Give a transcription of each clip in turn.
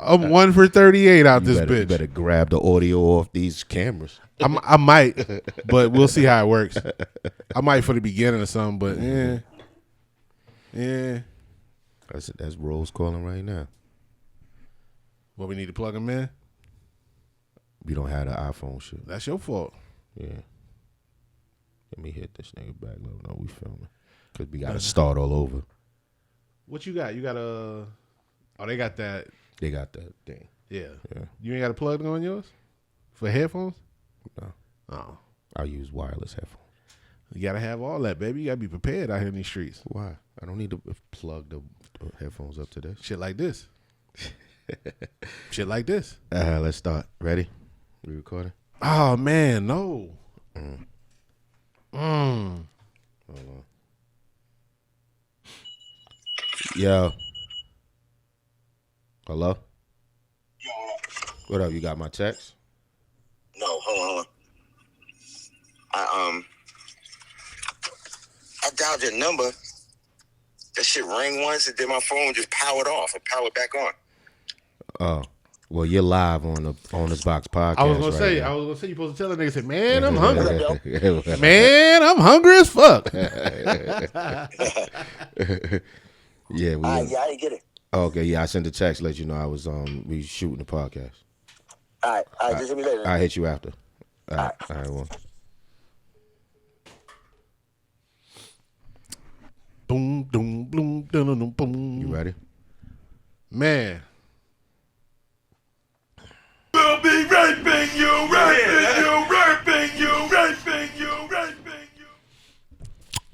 I'm 1 for 38 out this bitch. You better grab the audio off these cameras. I might, but we'll see how it works. I might for the beginning or something, but yeah. That's Rose calling right now. Well, we need to plug him in. We don't have the iPhone shit. That's your fault. Yeah. Let me hit this nigga back. No, we filming. Because we got to start all over. What you got? You got a... Oh, they got that. They got that thing. Yeah. You ain't got a plug on yours? For headphones? No. Oh. I use wireless headphones. You got to have all that, baby. You got to be prepared out here in these streets. Why? I don't need to plug the headphones up to this. Shit like this. Shit like this. Let's start. Ready? We recording? Oh, man, no. Hold on. Yo. Hello? Yo. What up? You got my text? No, hold on. I dialed your number. That shit rang once, and then my phone just powered off and powered back on. Oh. Well, you're live on this Box podcast. I was gonna right say, now. you supposed to tell a nigga, say, man, I'm hungry. Man, I'm hungry as fuck. Yeah, I didn't get it. Okay, yeah, I sent a text, let you know I was we shooting the podcast. All right, just hit me later. I'll hit you after. All right, well. Boom, boom, boom, boom, boom. You ready? Man. We'll be raping you, raping you, raping you, raping you, raping you.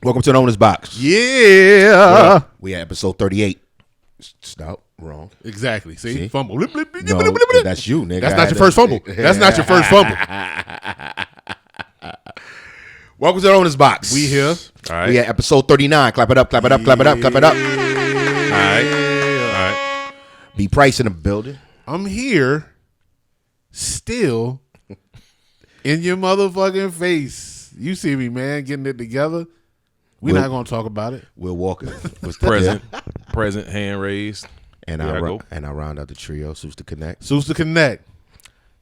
Welcome to the Owner's Box. Yeah. We at episode 38. Stop. Wrong. Exactly. See? See? Fumble. No, that's you, nigga. That's not your first fumble. That's not your first fumble. Welcome to the Owner's Box. We here. All right. We at episode 39. Clap it up, clap it up, clap it up, clap it up. All right. B Price in the building. I'm here still in your motherfucking face. You see me, man, getting it together. We're not going to talk about it. Will Walker was present, hand raised. And I round out the trio. Suits to Connect. Suits to Connect.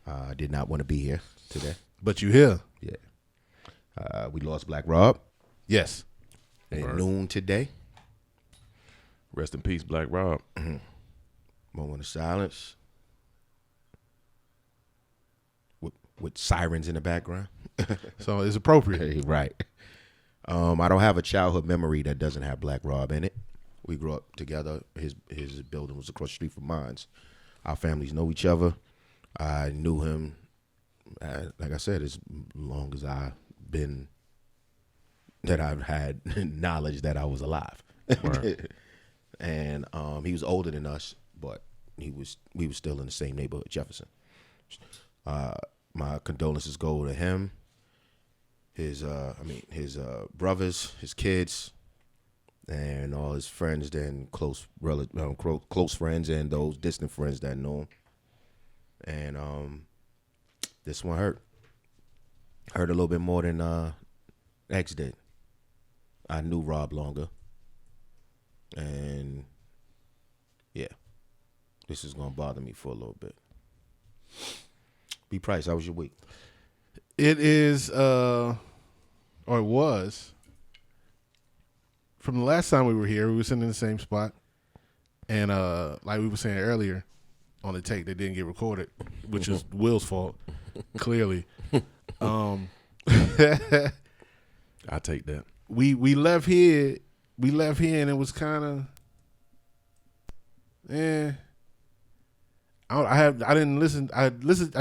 I did not want to be here today. But you here. Yeah. We lost Black Rob. Yes. At noon today. Rest in peace, Black Rob. Moment of silence. With sirens in the background. So it's appropriate. Right. I don't have a childhood memory that doesn't have Black Rob in it. We grew up together. His building was across the street from mine. Our families know each other. I knew him, like I said, as long as I've had knowledge that I was alive. Right. And he was older than us, but we was still in the same neighborhood, Jefferson. My condolences go to him, his brothers, his kids, and all his friends, then close friends and those distant friends that know him. And this one hurt a little bit more than X did. I knew Rob longer, and yeah, this is gonna bother me for a little bit. B Price, how was your week? It is, or it was, from the last time we were here, we were sitting in the same spot. And like we were saying earlier on the take that didn't get recorded, which is Will's fault, clearly. I take that. We left here and it was kind of, I didn't listen. I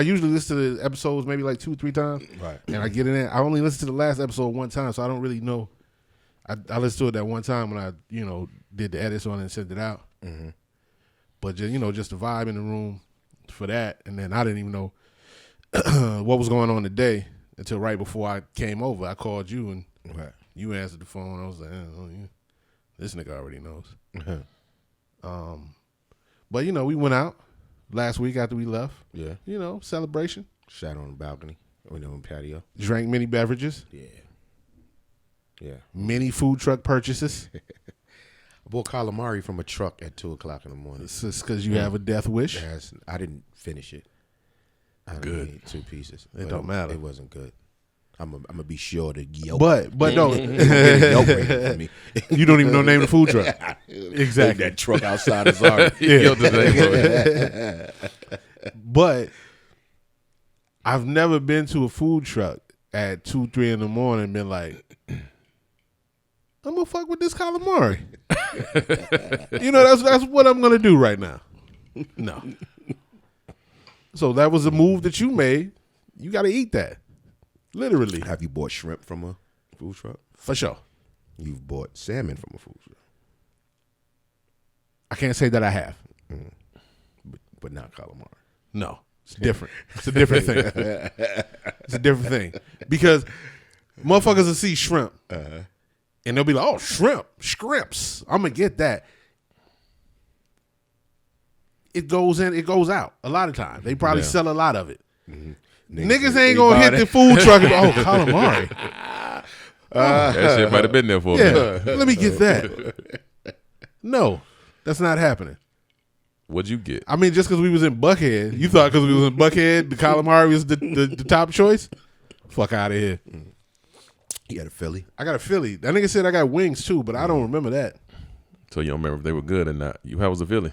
usually listen to the episodes maybe like 2-3 times. Right. And I get in there. I only listened to the last episode one time, so I don't really know. I listened to it that one time when I, did the edits on it and sent it out. Mm-hmm. But just the vibe in the room for that. And then I didn't even know what was going on today until right before I came over. I called you and you answered the phone. I was like, this nigga already knows. But we went out last week after we left. Yeah. Celebration. Sat on the balcony. On the patio. Drank many beverages. Yeah. Yeah. Many food truck purchases. I bought calamari from a truck at 2:00 in the morning. It's just because you have a death wish. I didn't finish it. I only ate 2 pieces. It don't matter. It wasn't good. I'm gonna be sure to yelp. But no, Yelp rating for me. you don't even know the name of the food truck. Exactly. That truck outside is already. But I've never been to a food truck at 2-3 in the morning and been like, I'm gonna fuck with this calamari. That's what I'm gonna do right now. No. So that was a move that you made. You got to eat that. Literally. Have you bought shrimp from a food truck? For sure. You've bought salmon from a food truck. I can't say that I have. But not calamari. No. It's different. It's a different thing. It's a different thing. Because motherfuckers will see shrimp and they'll be like, oh, shrimps. I'm going to get that. It goes in, it goes out a lot of times. They probably sell a lot of it. Mm-hmm. Niggas ain't going to hit the food truck and oh, calamari. That shit might have been there for me. Let me get that. No, that's not happening. What'd you get? I mean, just because we was in Buckhead, you thought because we was in Buckhead, the calamari was the top choice? Fuck out of here. You got a Philly? I got a Philly. That nigga said I got wings too, but I don't remember that. So you don't remember if they were good or not. How was the Philly?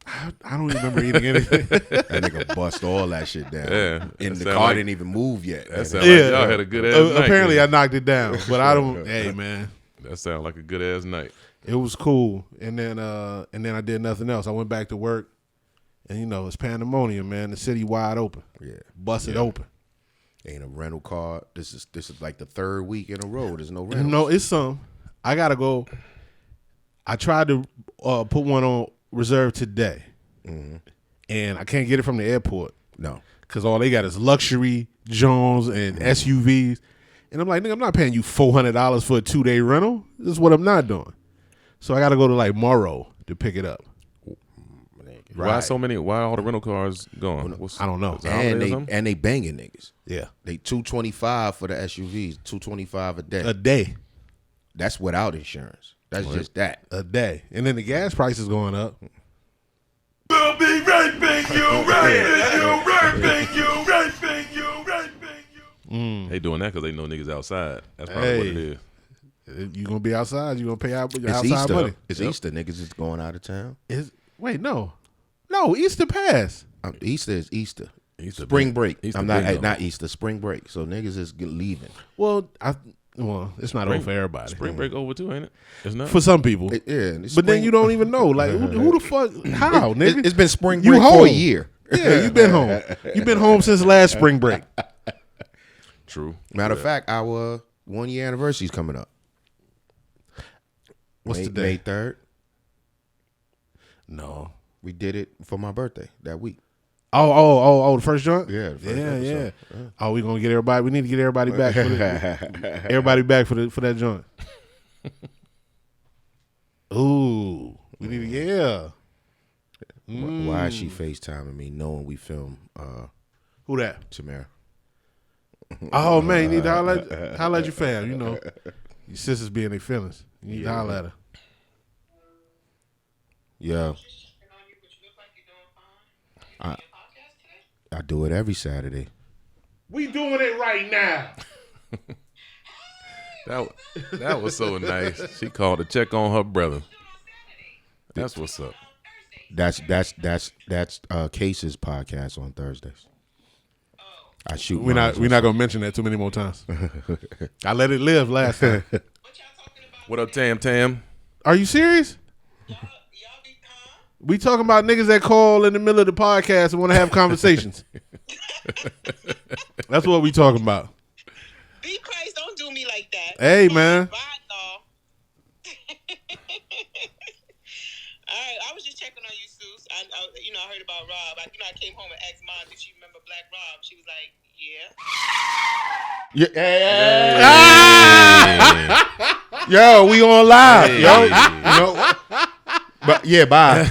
I don't remember eating anything. That nigga bust all that shit down. Yeah, and the car didn't even move yet. That sound like y'all had a good ass night. Apparently I knocked it down, but I don't. Hey man, that sound like a good ass night. It was cool, and then I did nothing else. I went back to work, and it's pandemonium, man. The city wide open. Yeah, busted open. Ain't a rental car. This is like the 3rd week in a row. There's no rental. No, it's some. I gotta go. I tried to put one on reserve today, and I can't get it from the airport. No, because all they got is luxury Jones and SUVs, and I'm like, nigga, I'm not paying you $400 for a 2-day rental. This is what I'm not doing. So I got to go to like Morrow to pick it up. Why so many? Why all the rental cars going? I don't know. And they banging niggas. Yeah, they $225 for the SUVs. $225 a day. A day. That's without insurance. That's just that. A day. And then the gas price is going up. We'll be raping you, raping you, raping you, raping you, raping you. They doing that because they know niggas outside. That's probably what it is. You gonna be outside? You gonna pay out your it's outside Easter. money? It's Easter. Niggas is going out of town. Wait, no, Easter passed. Easter is Easter. Spring break. Easter I'm not Easter. Spring break. So niggas is leaving. Well, it's not over for everybody. Spring break over too, ain't it? It's not for some people. But then you don't even know. Like who the fuck? How, nigga? It's been spring break for a year. Yeah, you've been home. You've been home since last spring break. True. Matter of fact, our 1-year anniversary is coming up. What's the day? May 3rd. No, we did it for my birthday that week. Oh, the first joint? Yeah, the first episode. Yeah. Oh, we gonna get everybody. We need to get everybody back. Everybody back for that joint. Ooh, we need to Why is she FaceTiming me knowing we film? Who that? Tamara. Oh man, you need to holler at your fam. Your sisters be in their feelings. You need to holler at her. Yeah. I do it every Saturday. We doing it right now. That was so nice. She called to check on her brother. That's what's up. That's Case's podcast on Thursdays. I shoot. We're not gonna mention that too many more times. I let it live last time. What up, Tam? Are you serious? We talking about niggas that call in the middle of the podcast and want to have conversations. That's what we talking about. Be Christ, don't do me like that. Hey, man. All right, I was just checking on you, Seuss. I heard about Rob. I came home and asked Mom, did she remember Black Rob? She was like, yeah. Yo, we on live. Yo. But yeah, bye.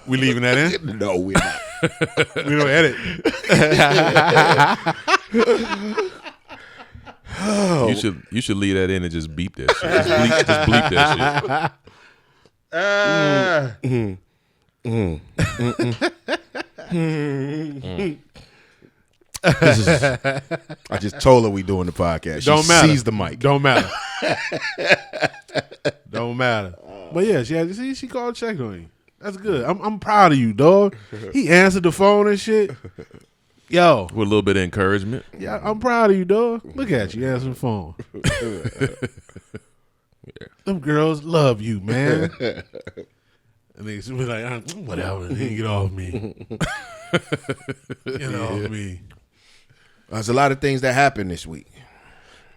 We leaving that in? No, we're not. We don't edit. You should leave that in and just beep that shit. Just bleep that shit. I just told her we doing the podcast. She Don't matter. seized the mic. Don't matter. Don't matter. But yeah, she called, checked on you. That's good. I'm proud of you, dog. He answered the phone and shit. Yo, With a little bit of encouragement. yeah, I'm proud of you, dog. Look at you answering the phone. Them girls love you, man. And they be like, whatever, get off me. Get off me. There's a lot of things that happened this week.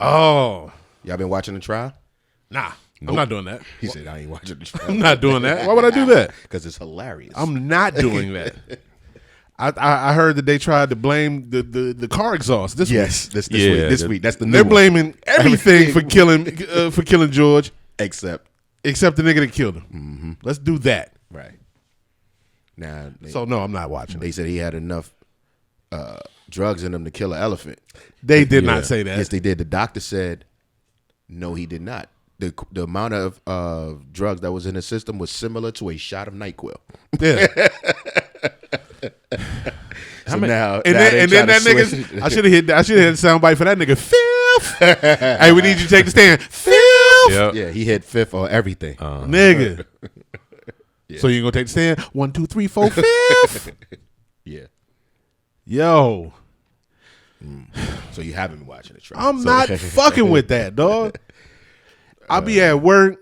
Oh, Y'all been watching the trial? nah. I'm not doing that. He said, I ain't watching the trial. I'm not doing that. Why would I do that? Because it's hilarious. I'm not doing that. I heard that they tried to blame the car exhaust this week. yes, this week. That's the new They're one. blaming everything for killing George, Except, the nigga that killed him. Mm-hmm. Let's do that. right. Now, So no, I'm not watching. they said he had enough drugs in him to kill an elephant. They did not say that. Yes, they did. The doctor said, no, he did not. The amount of drugs that was in his system was similar to a shot of NyQuil. Yeah. So now, And then that nigga, I should have hit the soundbite for that nigga. Fifth. Hey, we need you to take the stand. Fifth. Yep. yeah, he hit fifth on everything. Nigga. So you gonna take the stand? 1, 2, 3, 4, 5th. Yeah. Yo, So you haven't been watching the trial. I'm not fucking with that, dog. I be at work.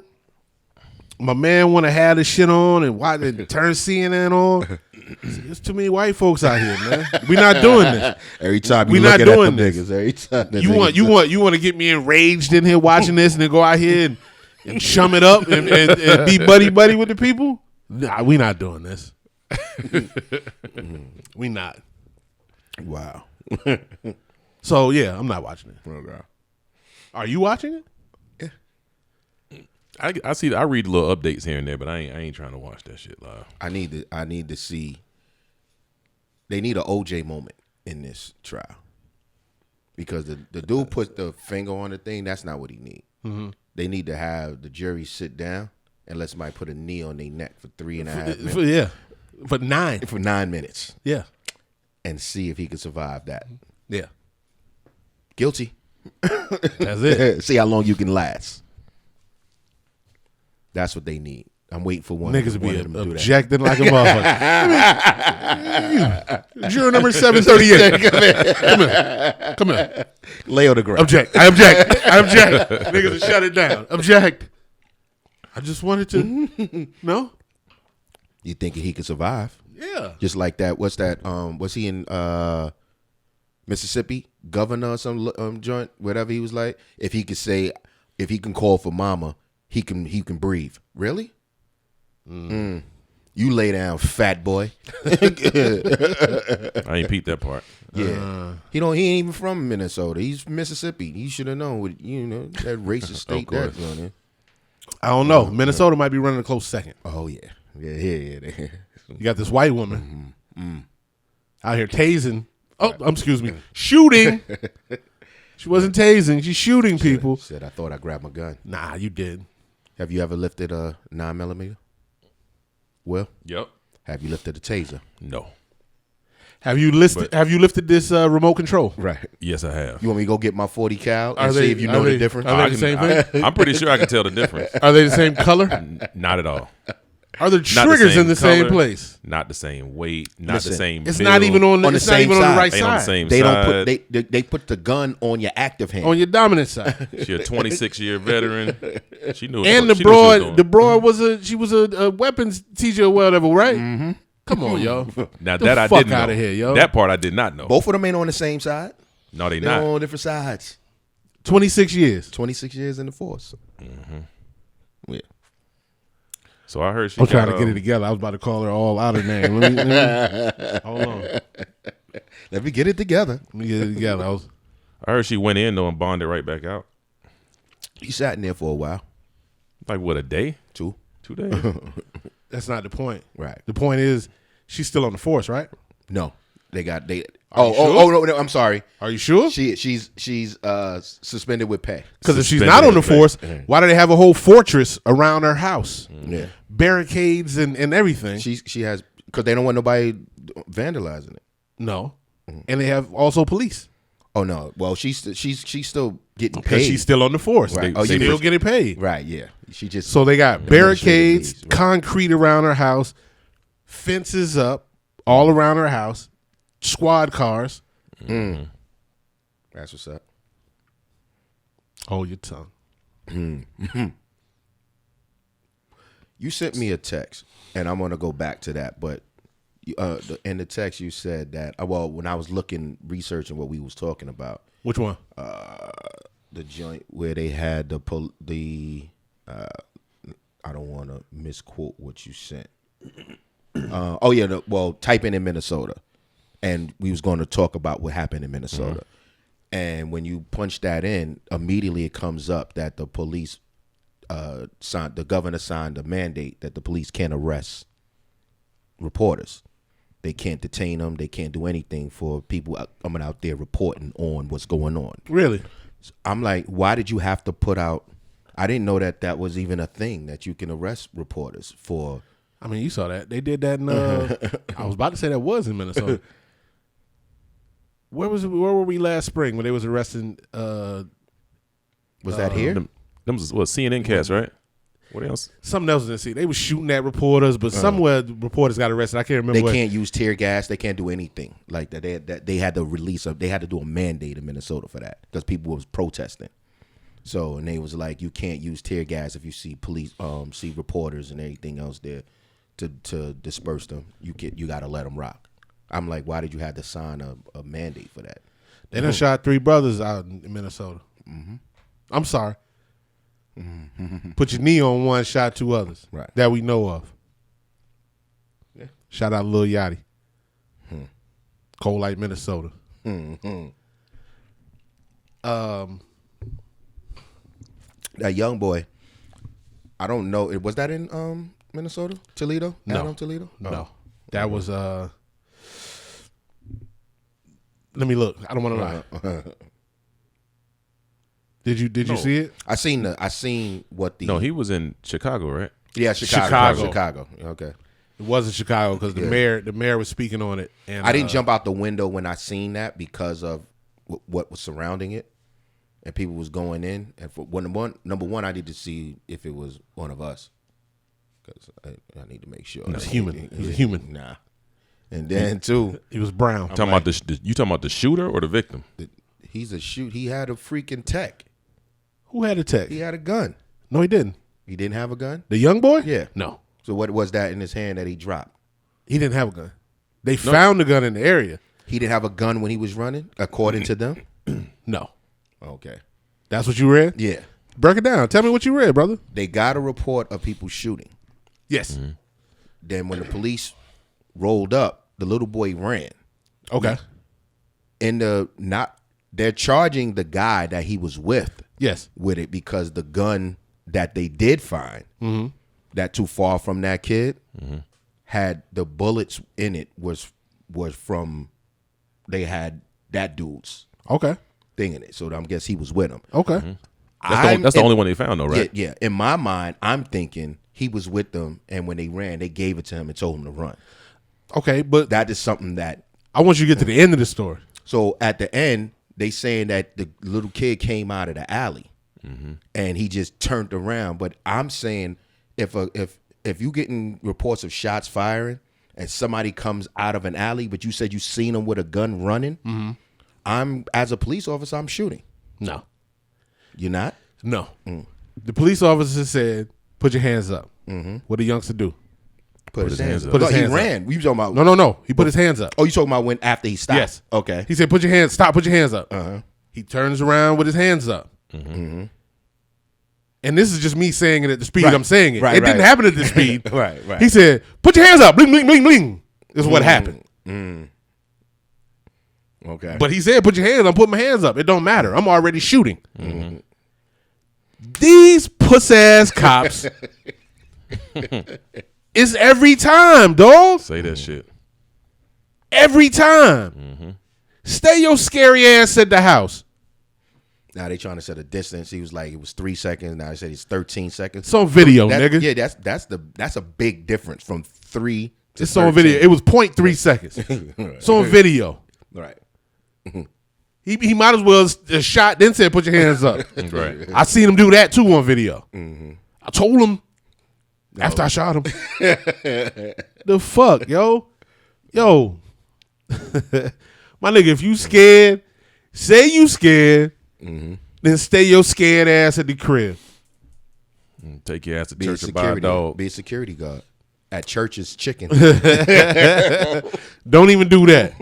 My man want to have this shit on and watch and turn CNN on. There's too many white folks out here, man. We not doing this. Every time you We look not at doing them this. niggas, every time them You want to get me enraged in here watching this and then go out here and chum it up and be buddy with the people? Nah, we not doing this. We not. Wow. So yeah, I'm not watching it. Okay. Are you watching it? I see. I read little updates here and there, but I ain't trying to watch that shit live. I need to see. They need an OJ moment in this trial because the dude put the finger on the thing. That's not what he need. Mm-hmm. They need to have the jury sit down and let somebody put a knee on their neck for 3.5 minutes. For 9. For 9 minutes. Yeah. And see if he could survive that. Yeah. Guilty. That's it. See how long you can last. That's what they need. I'm waiting for one. Niggas one be of them to do that. objecting like a motherfucker. Juror number 738. Come here. Lay on the ground. Object. I object. Niggas will shut it down. Object. I just wanted to. No? You thinking he could survive? Yeah. Just like that. What's that? Was he in Mississippi? Governor or some joint? Whatever he was like. If he can call for mama, he can breathe. Really? You lay down, fat boy. I ain't peeped that part. Yeah. He ain't even from Minnesota. He's from Mississippi. He should have known what, that racist state that's on there. I don't know. Minnesota might be running a close second. Oh yeah. Yeah. You got this white woman out here tasing. Oh, excuse me. Shooting. She wasn't tasing. She's shooting people. Said I thought I grabbed my gun. Nah, you did. Have you ever lifted a 9mm? Well, Yep. have you lifted a taser? No. Have you lifted this remote control? Right. Yes, I have. You want me to go get my 40 cal and see if you know the difference? Are they the same thing? I'm pretty sure I can tell the difference. Are they the same color? Not at all. Are there Not triggers in the same color, place? Not the same weight. Not Listen, the same. It's build. not even on the, On the it's not same even on the side. right Ain't on the side. same They side. don't put they put the gun on your active hand. On your dominant side. She a 26-year veteran. She knew. And she knew what she was the doing. broad was a weapons teacher or whatever, right? Mm-hmm. Come on, yo. Now the that I fuck didn't know. outta here, yo. That part I did not know. Both of them ain't on the same side. No, they They're not. on different sides. 26 years. 26 years in the force. Yeah. So I heard she. I'm trying to got, get it together. I was about to call her all out of name. Let me hold on. Let me get it together. Let me get it together. I heard she went in though and bonded right back out. You sat in there for a while. Like what, a day? 2. 2 days? That's not the point. Right. The point is she's still on the force, right? No, they. you No, I'm sorry. Are you sure? She's suspended with pay. Because if she's Suspended not on the with pay. force, why do they have a whole fortress around her house? Yeah, Barricades and everything. she has because they don't want nobody vandalizing it. No. And they have also police. Oh no, well she's still getting Because paid. she's still on the force. Right. She's still getting paid. Right, yeah. She just So they got barricades, leaves, right. concrete around her house, fences up all around her house, squad cars. That's what's up. Hold your tongue. You sent me a text, and I'm gonna go back to that. But in the text, you said that when I was researching what we was talking about, Which one? the joint where they had I don't want to misquote what you sent. Type in Minnesota, and we was going to talk about what happened in Minnesota. And when you punch that in, immediately it comes up that the police the governor signed a mandate that the police can't arrest reporters. They can't detain them. They can't do anything for people coming out there reporting on what's going on. Really? I'm like, why did you have to put out? I didn't know that was even a thing that you can arrest reporters for. I mean, you saw that. They did that in I was about to say that was in Minnesota. Where were we last spring when they was arresting Was that here? Them was what CNN cast, right? What else? something else in the city? They was shooting at reporters, but somewhere the reporters got arrested. I can't remember. They what. can't use tear gas. They can't do anything like that. They had to they had to do a mandate in Minnesota for that because people was protesting. So and they was like, you can't use tear gas if you see police, see reporters and everything else there to disperse them. You got to let them rock. I'm like, why did you have to sign a mandate for that? They done shot 3 brothers out in Minnesota. I'm sorry. Put your knee on one, shot 2 others. Right. That we know of. Yeah. Shout out Lil Yachty. Cold Light, Minnesota. That young boy, I don't know. Was that in Minnesota? Toledo? No. Adam Toledo? No. That was let me look. I don't want to lie. Did you see it? I seen what the No, he was in Chicago, right? Yeah, Chicago. Okay. It wasn't Chicago because the mayor was speaking on it, and I didn't jump out the window when I seen that because of what was surrounding it, and people was going in. And for number one, I need to see if it was one of us because I need to make sure. He was human. He was a human. Nah. And then too, He was brown. You talking about the shooter or the victim? he's a shoot. He had a freaking tech. Who had a tech? He had a gun. No, he didn't. He didn't have a gun. The young boy? Yeah. No, So what was that in his hand that he dropped? he didn't have a gun. They found the gun in the area. He didn't have a gun when he was running, according to them. No, Okay. that's what you read. Yeah. Break it down. Tell me what you read, brother. They got a report of people shooting. Yes. Then when the police rolled up, the little boy ran. Okay. They're charging the guy that he was with Yes. it because the gun that they did find, that too far from that kid, had the bullets in it was from they had that dude's Okay. thing in it. So I guess he was with him. Okay. That's the only one they found, though, right? Yeah. In my mind, I'm thinking he was with them, and when they ran, they gave it to him and told him to run. Okay, but That is something that. I want you to get to the end of the story. So at the end, they saying that the little kid came out of the alley, and he just turned around. But I'm saying if you getting reports of shots firing and somebody comes out of an alley, but you said you seen him with a gun running, I'm as a police officer, I'm shooting. No. You're not? No. The police officer said, "Put your hands up." What did the youngster do? Put his hands up. Put his No, hands he ran. You talking about? No. He put his hands up. Oh, you talking about when after he stopped? Yes. Okay. He said, "Put your hands. Stop. Put your hands up." He turns around with his hands up. And this is just me saying it at the speed Right. I'm saying it. Right, It didn't right. happen at this speed. Right. He said, "Put your hands up." Bling, bling, bling, bling. Is what happened. Okay. But he said, "Put your hands up." Put my hands up. It don't matter. I'm already shooting. These puss ass cops. It's every time, dog. Say that shit. Every time. Stay your scary ass at the house. Now they trying to set a distance. He was like, it was 3 seconds. Now they said it's 13 seconds. It's on video, nigga. Yeah, that's a big difference from 3 to It's 13. on video. It was 0.3 seconds. It's on video. Right. He might as well have shot, then said, put your hands up. Right. I seen him do that too on video. I told him after I shot him. The fuck, yo? Yo. My nigga, if you scared, say you scared, then stay your scared ass at the crib. Take your ass to Be a church and buy a dog. Be a security guard at Church's Chicken. Don't even do that.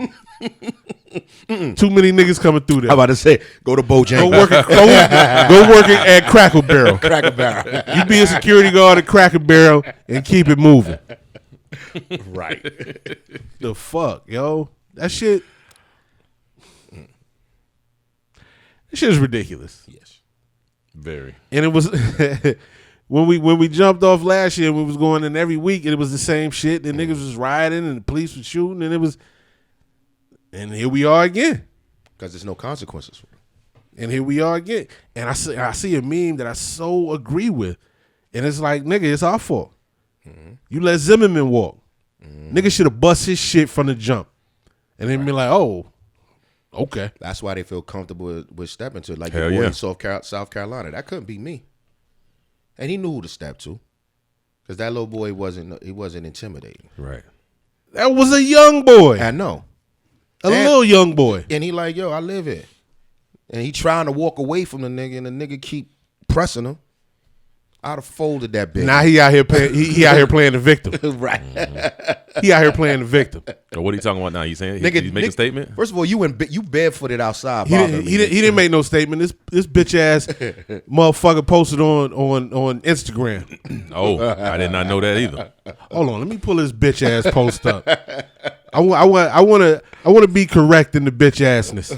Too many niggas coming through there. I'm about to say, go to Bojangles. Go work at Cracker Barrel. Cracker Barrel. You be a security guard at Cracker Barrel and keep it moving. Right. The fuck, yo? That shit is ridiculous. Yes. Very. And it was when we jumped off last year, we was going in every week, and it was the same shit. The niggas was rioting and the police was shooting, and here we are again. Because there's no consequences. And here we are again. And I see a meme that I so agree with. And it's like, nigga, it's our fault. You let Zimmerman walk. Nigga should have bust his shit from the jump. And then be like, oh, okay. That's why they feel comfortable with stepping to it. Like Hell your boy yeah. in South Carolina. That couldn't be me. And he knew who to step to. Because that little boy wasn't intimidating. Right. That was a young boy. I know. A little young boy. And he like, yo, I live here. And he trying to walk away from the nigga, and the nigga keep pressing him. I'd have folded that bitch. Now he out here playing. He out here playing the victim. Right. He out here playing the victim. So what are you talking about now? You saying Nigga, he's making a statement? First of all, you barefooted outside. He didn't make no statement. This bitch ass motherfucker posted on Instagram. Oh, I did not know that either. Hold on, let me pull this bitch ass post up. I want to be correct in the bitch assness.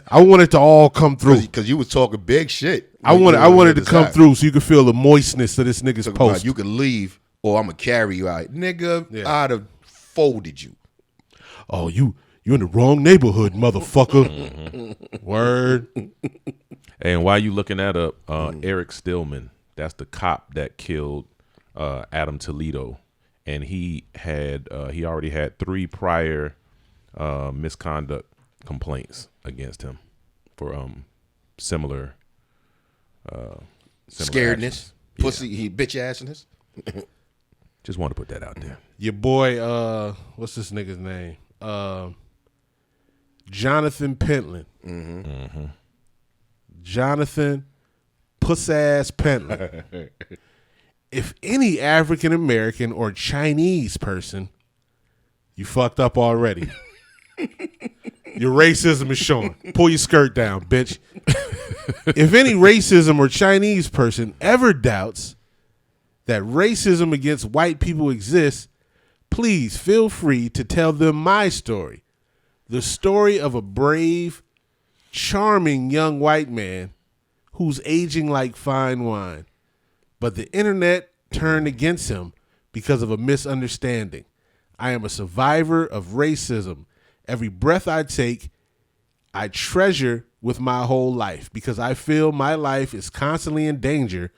I want it to all come through. Because you was talking big shit. I wanted to come through so you could feel the moistness of this nigga's post. You could leave, or I'm gonna carry you out, nigga. Yeah. I'd have folded you. Oh, you in the wrong neighborhood, motherfucker. Word. And while you looking that up, Eric Stillman, that's the cop that killed Adam Toledo, and he already had 3 prior misconduct complaints against him for similar Scaredness, actions. pussy, he bitch assiness. Just want to put that out there. Your boy, what's this nigga's name? Jonathan Pentland. Jonathan puss-ass Pentland. If any African American or Chinese person, you fucked up already. Your racism is showing. Pull your skirt down, bitch. If any racism or Chinese person ever doubts that racism against white people exists, please feel free to tell them my story. The story of a brave, charming young white man who's aging like fine wine. But the internet turned against him because of a misunderstanding. I am a survivor of racism. Every breath I take, I treasure with my whole life because I feel my life is constantly in danger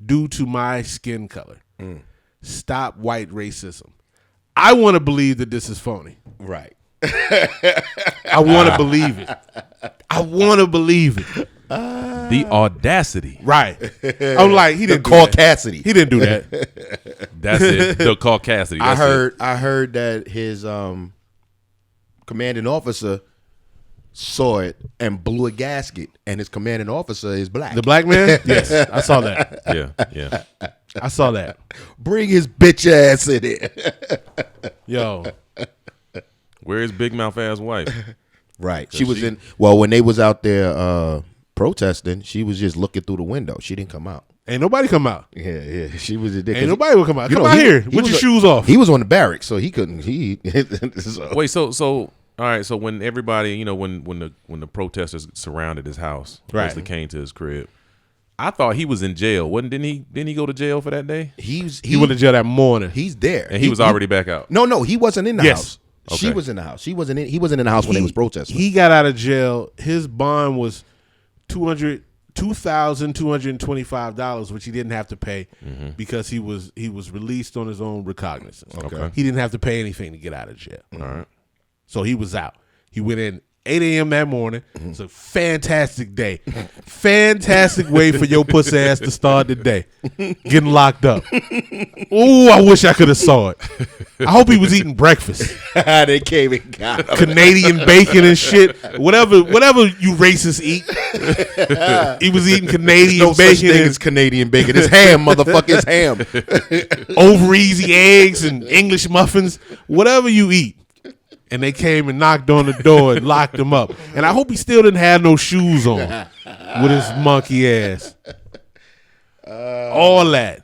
due to my skin color. Stop white racism. I want to believe that this is phony. Right. I want to believe it. I want to believe it. The audacity. Right. I'm like, he didn't do Caucacity. that. He didn't do that. That's it. The Caucacity. That's I heard that his commanding officer saw it and blew a gasket, and his commanding officer is black. The black man? Yes, I saw that. Yeah. I saw that. Bring his bitch ass in here. Yo. Where is Big Mouth ass wife? Right. She was when they was out there protesting, she was just looking through the window. She didn't come out. Ain't nobody come out. Yeah. She was there. Ain't nobody will come out. Come out here with your shoes off. He was on the barracks, so he couldn't. Wait, so all right. So when everybody, when the protesters surrounded his house, basically came to his crib, I thought he was in jail. Didn't he go to jail for that day? He went to jail that morning. He's there, And he was already back out. No, he wasn't in the house. She was in the house. He wasn't in the house when they was protesting. He got out of jail. His bond was $2,225, which he didn't have to pay because he was released on his own recognizance. Okay. He didn't have to pay anything to get out of jail. All right. So he was out. He went in 8 a.m. that morning. It's a fantastic day. Fantastic way for your pussy ass to start the day. Getting locked up. Ooh, I wish I could have saw it. I hope he was eating breakfast. They came and got him. Canadian bacon and shit. Whatever you racists eat. He was eating Canadian No such bacon. thing as Canadian bacon. It's ham, motherfucker. It's ham. Over easy eggs and English muffins. Whatever you eat. And they came and knocked on the door and locked him up. And I hope he still didn't have no shoes on with his monkey ass. All that.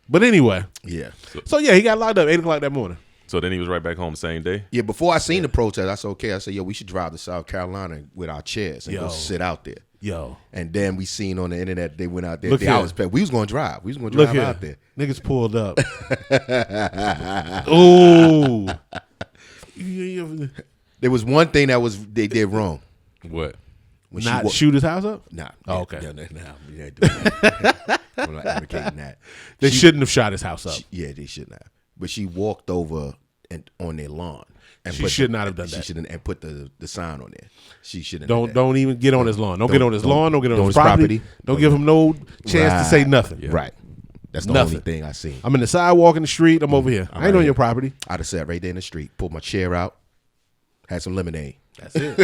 But anyway. Yeah. So yeah, he got locked up 8 o'clock that morning. So then he was right back home the same day? Yeah, before I seen the protest, I said, okay. I said, yo, we should drive to South Carolina with our chairs and go sit out there. Yo. And then we seen on the internet they went out there. Look here. We was going to drive. We was going to Look drive here. out there. Niggas pulled up. Ooh. There was one thing they did wrong. What? When Not shoot his house up? Nah. Oh, okay. No, we ain't doing that. I'm not advocating that. They shouldn't have shot his house up. Yeah, they shouldn't have. But she walked over and on their lawn. And She should not have done that. She shouldn't and put the sign on there. She shouldn't. Don't even get on his lawn. Don't get on his lawn. Don't get on his property. property. Don't give him no chance to say nothing. Yeah. Right. That's the Nothing. only thing I seen. I'm in the sidewalk in the street. I'm over here. I ain't on your property. I'd have sat right there in the street, pulled my chair out, had some lemonade. That's it.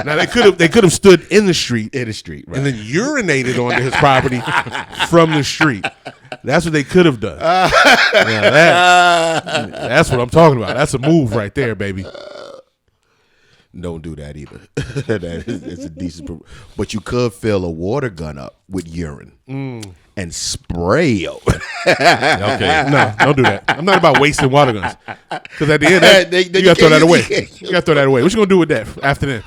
Now they could have stood in the street In the street, right. and then urinated onto his property from the street. That's what they could have done. That's what I'm talking about. That's a move right there, baby. Don't do that either. It's a decent, but you could fill a water gun up with urine and spray it. Okay. No, don't do that. I'm not about wasting water guns. Because at the end, you got to throw that away. You got to throw that away. What you going to do with that after that?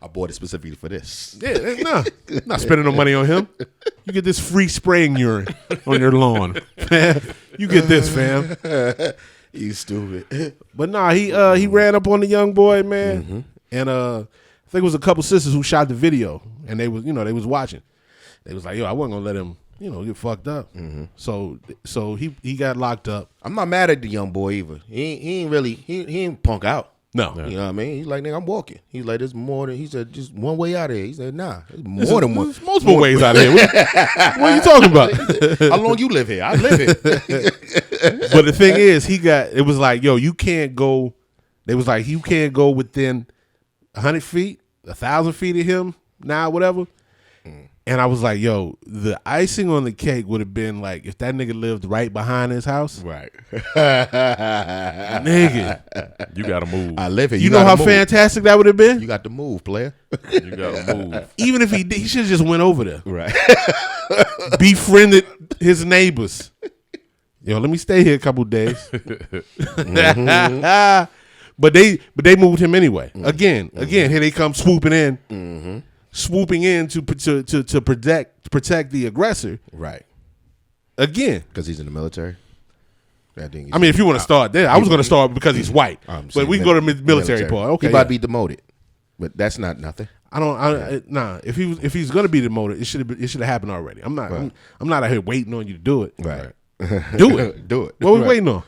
I bought it specifically for this. Yeah, no. Not spending no money on him. You get this free spraying urine on your lawn. You get this, fam. You stupid. But nah, he ran up on the young boy, man. And I think it was a couple sisters who shot the video, and they was watching. They was like, yo, I wasn't gonna let him, get fucked up. So he got locked up. I'm not mad at the young boy either. He ain't punk out. No. You know what I mean? He's like, nigga, I'm walking. He's like, there's more than, he said, just one way out of here. He said, nah, there's more than one. There's multiple ways out of here. What are you talking about? How long you live here? I live here. But the thing is, it was like, yo, you can't go. They was like, you can't go within 100 feet, 1,000 feet of him now, whatever. And I was like, yo, the icing on the cake would have been like if that nigga lived right behind his house. Right. Nigga. You got to move. I live here. You know how fantastic that would have been? You got to move, player. You got to move. Even if he should have just went over there. Right. Befriended his neighbors. Yo, let me stay here a couple days. But they moved him anyway. Again, here they come swooping in. Swooping in to protect the aggressor. Right. Again. Because he's in the military. I mean, if you want to start there, I was going to start because he's white. But we can go to the military part. Okay, he about to be demoted, but that's not nothing. Nah. If he's going to be demoted, it should have happened already. I'm not out here waiting on you to do it. Right. Do it. Do it. What we waiting on?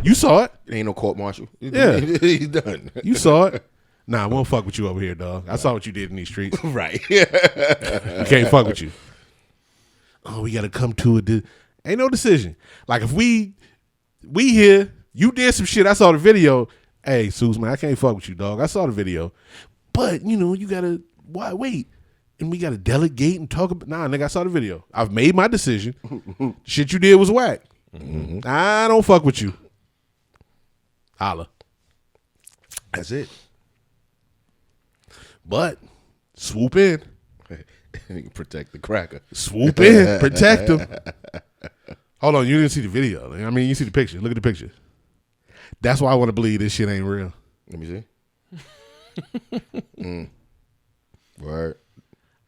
You saw it. Ain't no court martial. Yeah. He's done. You saw it. Nah, I won't fuck with you over here, dog. I saw what you did in these streets. Right. We can't fuck with you. Oh, we got to come to it. Ain't no decision. Like if we here, you did some shit. I saw the video. Hey, Suze, man, I can't fuck with you, dog. I saw the video. But, you got to, wait. And we got to delegate and talk about, nah, nigga, I saw the video. I've made my decision. Shit you did was whack. I don't fuck with you. Holla. That's it. But swoop in. Protect the cracker. Swoop in. Protect him. Hold on. You didn't see the video. I mean, you see the picture. Look at the picture. That's why I want to believe this shit ain't real. Let me see. Word.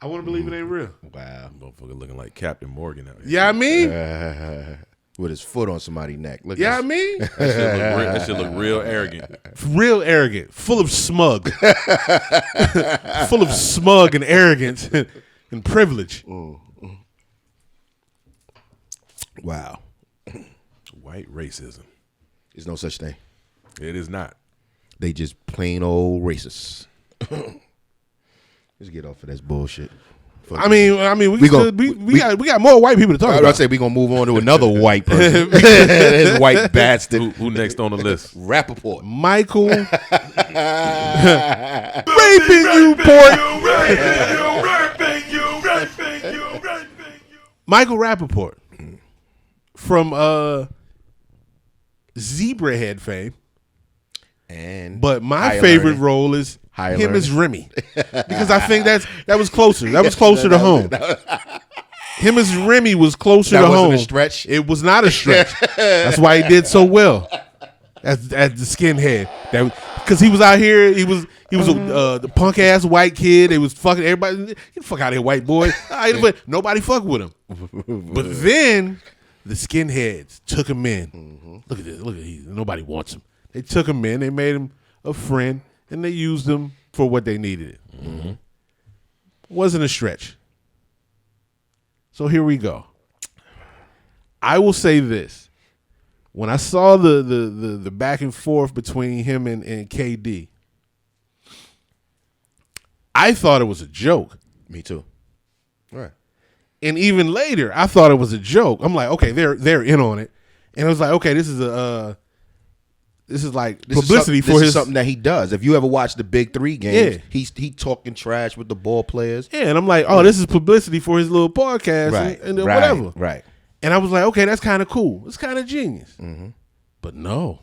I want to believe it ain't real. Wow. Motherfucker looking like Captain Morgan out here. Yeah, I mean. with his foot on somebody's neck. Look Yeah, at I mean, That shit look real arrogant. real arrogant, full of smug, full of smug and arrogance and privilege. Wow. White racism. There's no such thing. It is not. They just plain old racist. Let's get off of this bullshit. I mean, we got more white people to talk I about. say we're gonna move on to another white person. This white bastard. Who next on the list? Rapaport. Michael raping you, Port. Michael Rapaport from Zebra Head fame. And But my Higher favorite Learning. role is Higher him Learning. as Remy, because I think that was closer. That was closer to home. Him as Remy was closer That to wasn't home. a stretch? It was not a stretch. That's why he did so well as the skinhead. Because he was out here. He was the punk ass white kid. It was fucking everybody. Get the fuck out of here, white boy. But nobody fuck with him. But then the skinheads took him in. Look at this. Look at this. Nobody wants him. They took him in. They made him a friend, and they used him for what they needed. Wasn't a stretch. So here we go. I will say this: when I saw the back and forth between him and KD, I thought it was a joke. Me too. Right. And even later, I thought it was a joke. I'm like, okay, they're in on it, and it was like, okay, this is like publicity for this his is something that he does. If you ever watch the Big Three games, he talking trash with the ball players. Yeah, and I'm like, oh, this is publicity for his little podcast and whatever. Right. And I was like, okay, that's kind of cool. It's kind of genius. But no,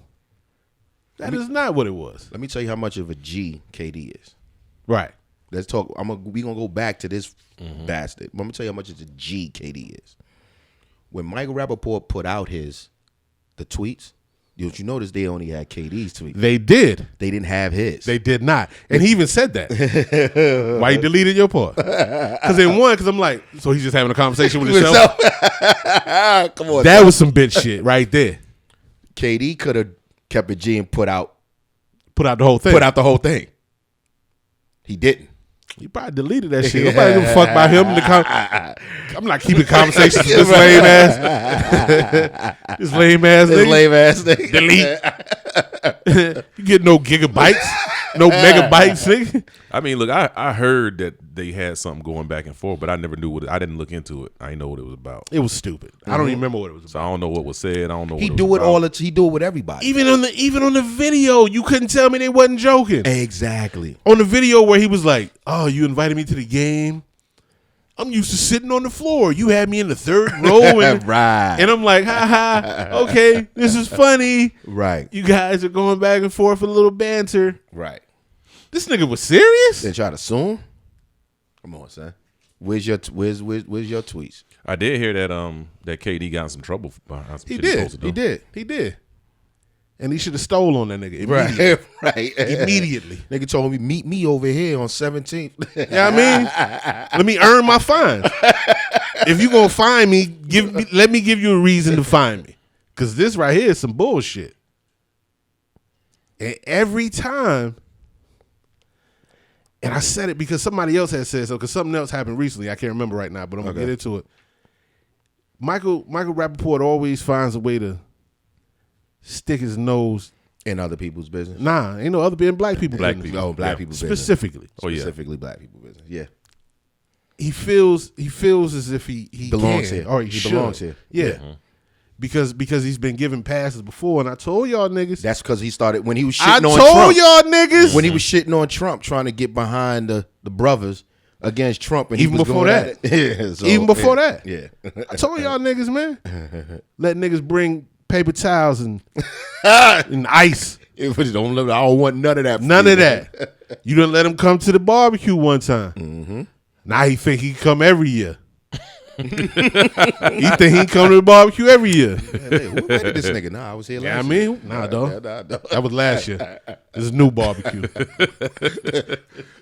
that is not what it was. Let me tell you how much of a G KD is. Right. Let's talk. We gonna go back to this bastard. I'm gonna tell you how much of a G KD is. When Michael Rapaport put out the tweets, don't you notice they only had KD's tweets? They did. They didn't have his. They did not. And he even said that. Why you deleted your part? Because I'm like, so he's just having a conversation with himself? Come on. That was some bitch shit right there. KD could have kept a G and put out the whole thing. Put out the whole thing. He didn't. He probably deleted that shit. Nobody give a fuck about him. I'm not keeping conversations with this lame ass. This lame ass nigga. Delete. You get no gigabytes, no megabytes, nigga. I mean, look, I heard that they had something going back and forth, but I never knew I didn't look into it. I didn't know what it was about. It was stupid. I don't even remember what it was about. So I don't know what was said. I don't know. He what do was it about. all. He do it with everybody. Even on the video, you couldn't tell me they wasn't joking. Exactly. On the video where he was like, "Oh, you invited me to the game. I'm used to sitting on the floor. You had me in the third row." And, Right. And I'm like, ha ha, okay, this is funny. Right. You guys are going back and forth with a little banter. Right. This nigga was serious? They try to sue him? Come on, son. Where's your tweets? I did hear that that KD got in some trouble behind some He shit did. posted, though. He did. And he should have stole on that nigga immediately. Right. Immediately. Nigga told me, meet me over here on 17th. You know what I mean? Let me earn my fines. If you gonna fine me, let me give you a reason to fine me. Because this right here is some bullshit. And every time, and I said it because somebody else had said so, because something else happened recently. I can't remember right now, but I'm going to get into it. Michael Rapaport always finds a way to stick his nose in other people's business. Nah, ain't no other being black people. Black business. people. Oh, black Yeah. people's Specifically. business. Oh, yeah. Specifically black people's business. Yeah. He feels as if he Belongs can, here. or he He should. belongs here. Yeah. Mm-hmm. Because he's been given passes before, and I told y'all niggas. That's because he started when he was I shitting on told Trump. y'all niggas. When he was shitting on Trump, trying to get behind the brothers against Trump, and Even he was before going that. at it. Yeah, so, Even before that. Yeah. I told y'all niggas, man. Let niggas bring paper towels and ice. I don't want none of that. None of that. You done let him come to the barbecue one time. Mm-hmm. Now he think he can come every year. He think he come to the barbecue every year. Hey, who invited this nigga? Nah, I was here Yeah, I last year. mean, nah, dog. Nah. That was last year. This is new barbecue.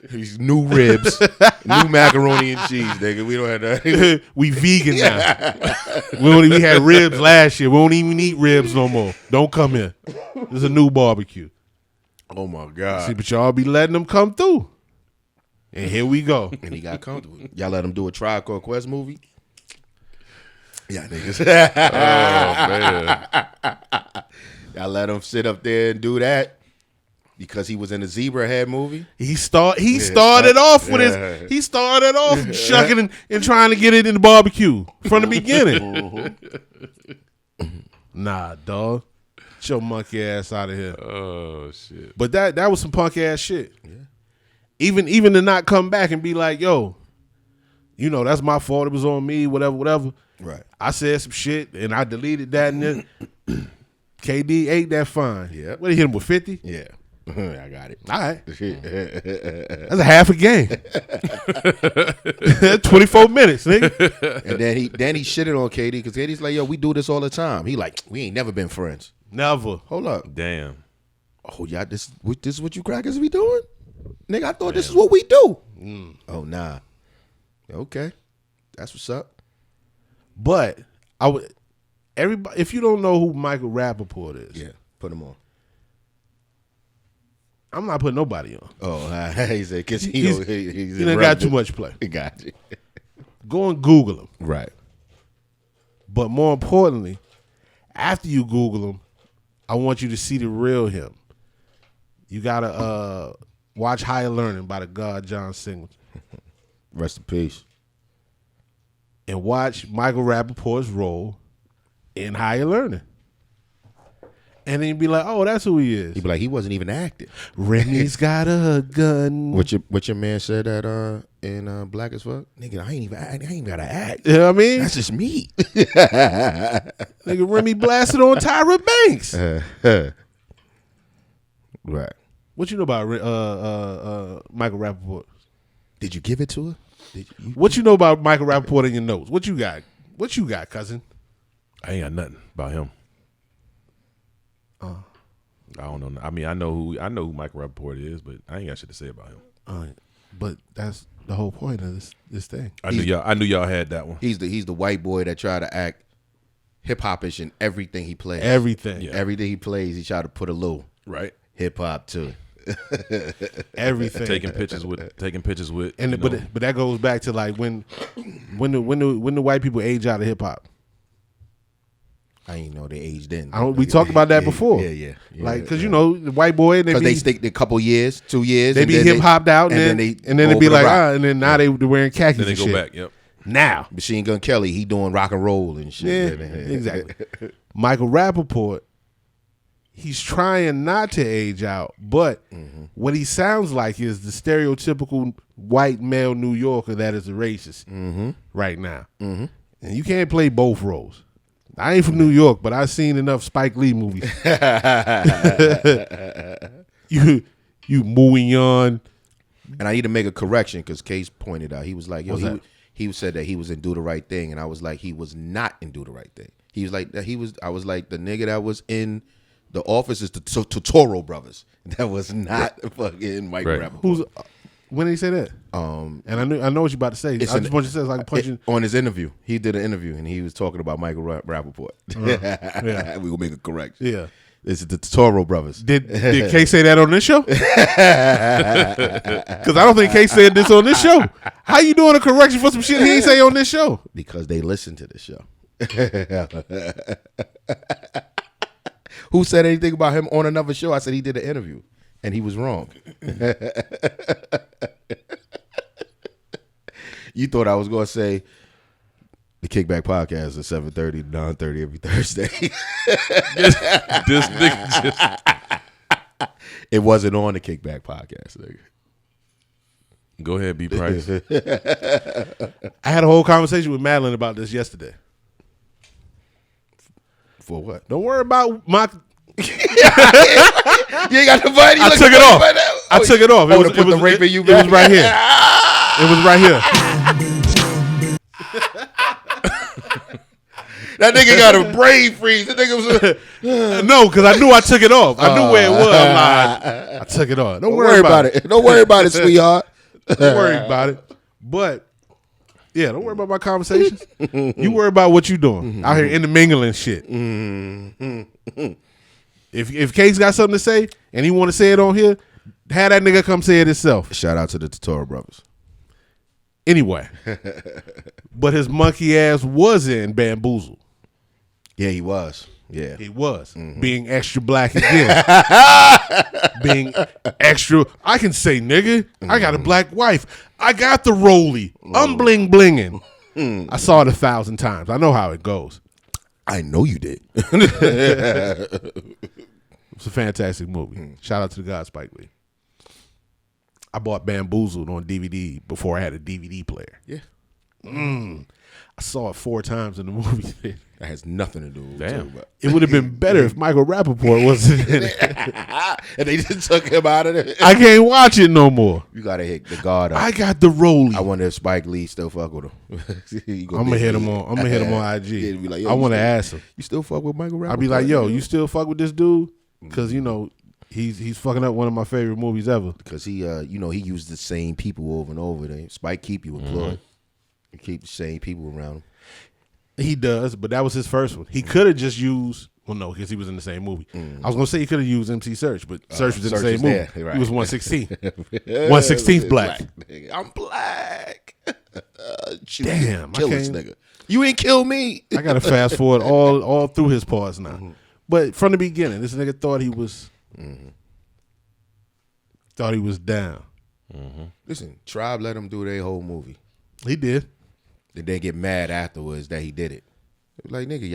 These new ribs, new macaroni and cheese, nigga. We don't have that. We vegan now. We had ribs last year. We don't even eat ribs no more. Don't come here. This is a new barbecue. Oh my God. See, but y'all be letting them come through. And here we go. And he got comfortable. Y'all let him do a Tribe Called Quest movie? Yeah, niggas. Oh man. Y'all let him sit up there and do that because he was in the Zebrahead movie? He started off with his. He started off shucking and trying to get it in the barbecue from the beginning. Nah, dog. Get your monkey ass out of here. Oh shit. But that was some punk ass shit. Yeah. Even to not come back and be like, yo, you know, that's my fault. It was on me, whatever. Right. I said some shit and I deleted that and then KD ate that fine. Yeah. What, he hit him with 50? Yeah. I got it. All right. That's a half a game. 24 minutes, nigga. And then he shitted on KD because KD's like, yo, we do this all the time. He like, we ain't never been friends. Never. Hold up. Damn. Oh, y'all, this is what you crackers be doing? Nigga, I thought this is what we do. Oh, nah. Okay. That's what's up. But everybody, if you don't know who Michael Rapaport is, Yeah, put him on. I'm not putting nobody on. Oh, he said because He he's done got too much play. Got you. Go and Google him. Right. But more importantly, after you Google him, I want you to see the real him. You gotta watch Higher Learning by the God John Singleton. Rest in peace. And watch Michael Rapaport's role in Higher Learning. And then you'd be like, oh, that's who he is. He'd be like, he wasn't even acting. Remy's got a gun. What your man said that in Black as Fuck? Nigga, I ain't gotta act. You know what I mean? That's just me. Nigga, Remy blasted on Tyra Banks. Right. What you know about Michael Rapaport? Did you give it to her? What you know about Michael Rapaport in your notes? What you got? What you got, cousin? I ain't got nothing about him. I don't know. I mean, I know who Michael Rapaport is, but I ain't got shit to say about him. But that's the whole point of this thing. I knew y'all had that one. He's the white boy that tried to act hip hopish in everything he plays. Everything. Yeah. Everything he plays, he tried to put a little Right. hip hop to it. Everything. Taking pictures with and but that goes back to like when the white people age out of hip hop. I ain't know they aged in. We talked about that before. Yeah. Like, because you know the white boy, because they stick a couple years, 2 years, they be hip hopped out, and then they be like, and then now they're wearing khakis. Then they and go shit. back. Yep. Now, Machine Gun Kelly, he doing rock and roll and shit. yeah, exactly. Michael Rapaport, he's trying not to age out, but what he sounds like is the stereotypical white male New Yorker that is a racist right now. And you can't play both roles. I ain't from New York, but I've seen enough Spike Lee movies. you moving on. And I need to make a correction because Case pointed out, he was like, yo, What's that? he said that he was in Do the Right Thing, and I was like, he was not in Do the Right Thing. He was like, I was like, the nigga that was in The Office is the Totoro brothers. That was not fucking Mike Right. Rapaport. When did he say that? And I know what you're about to say. I just want you to say it's like punching. On his interview, he did an interview, and he was talking about Michael Rapaport. Yeah. We will make a correction. Yeah. This is the Totoro brothers. Did Kay say that on this show? Because I don't think Kay said this on this show. How you doing a correction for some shit he ain't say on this show? Because they listen to the show. Who said anything about him on another show? I said he did an interview, and he was wrong. You thought I was going to say the Kickback Podcast at 7:30 to 9:30 every Thursday. This nigga just. It wasn't on the Kickback Podcast, nigga. Go ahead, B Price. I had a whole conversation with Madeline about this yesterday. For what? Don't worry about my. You ain't got the money. I took it off. I took it off. It was raping you it was right here. It was right here. That nigga got a brain freeze. That nigga was No, because I knew I took it off. I knew where it was. I'm like, I took it off. Don't worry about it. Don't worry about it, sweetheart. Don't worry about it. But yeah, don't worry about my conversations. You worry about what you doing out here intermingling shit. If Case got something to say and he want to say it on here, have that nigga come say it himself. Shout out to the Totoro brothers. Anyway, but his monkey ass was in Bamboozle. Yeah, he was. Yeah, He was being extra black again. Being extra. I can say, nigga, I got a black wife. I got the rollie. I'm bling blinging. I saw it 1,000 times. I know how it goes. I know you did. It's a fantastic movie. Shout out to the God Spike Lee. I bought Bamboozled on DVD before I had a DVD player. Yeah. I saw it 4 times in the movie theater. That has nothing to do with Damn. what It would have been better if Michael Rapaport wasn't in it. and they just took him out of it. I can't watch it no more. You gotta hit the guard up. I got the rollie. I wonder if Spike Lee still fuck with him. I'm gonna hit him on. I'm gonna hit him on IG. Yeah, be like, yo, I you want to still- ask him. You still fuck with Michael Rapaport? I'll be like, yo, you still fuck with this dude? Because you know he's fucking up one of my favorite movies ever. because he he used the same people over and over. Spike keep you employed. You keep the same people around him. He does, but that was his first one. He could have just used. Well, no, because he was in the same movie. I was gonna say he could have used MC Search, but Search was in the Search same was movie. there, right. He was 116. 116th black. Nigga. I'm black. Shoot, Damn, kill I this can't- nigga. You ain't kill me. I gotta fast forward all through his parts now. But from the beginning, this nigga thought he was down. Listen, Tribe let him do their whole movie. He did. Then they get mad afterwards that he did it. It was like, nigga,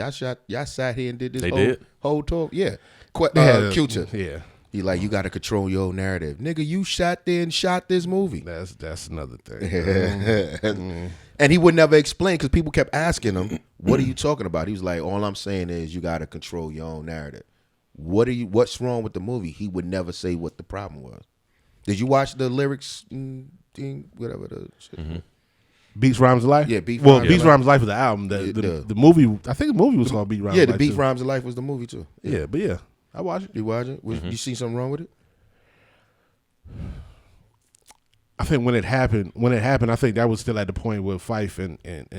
y'all sat here and did this They did? whole talk. Yeah. They had a- Future. Yeah, He like, you got to control your own narrative. Nigga, you sat there and shot this movie. that's another thing. And he would never explain because people kept asking him, what are you talking about? He was like, all I'm saying is you got to control your own narrative. What's wrong with the movie? He would never say what the problem was. Did you watch the lyrics thing, whatever the shit? Beats Rhymes of Life. Yeah, Beats Well, Rhymes Beats of Rhymes of Life was the album. The movie. I think the movie was called Beats Rhymes. Yeah, of the Life Beat too. Rhymes of Life was the movie too. Yeah, but yeah, I watched it. You watch it? You see something wrong with it? I think when it happened, I think that was still at the point where Fife and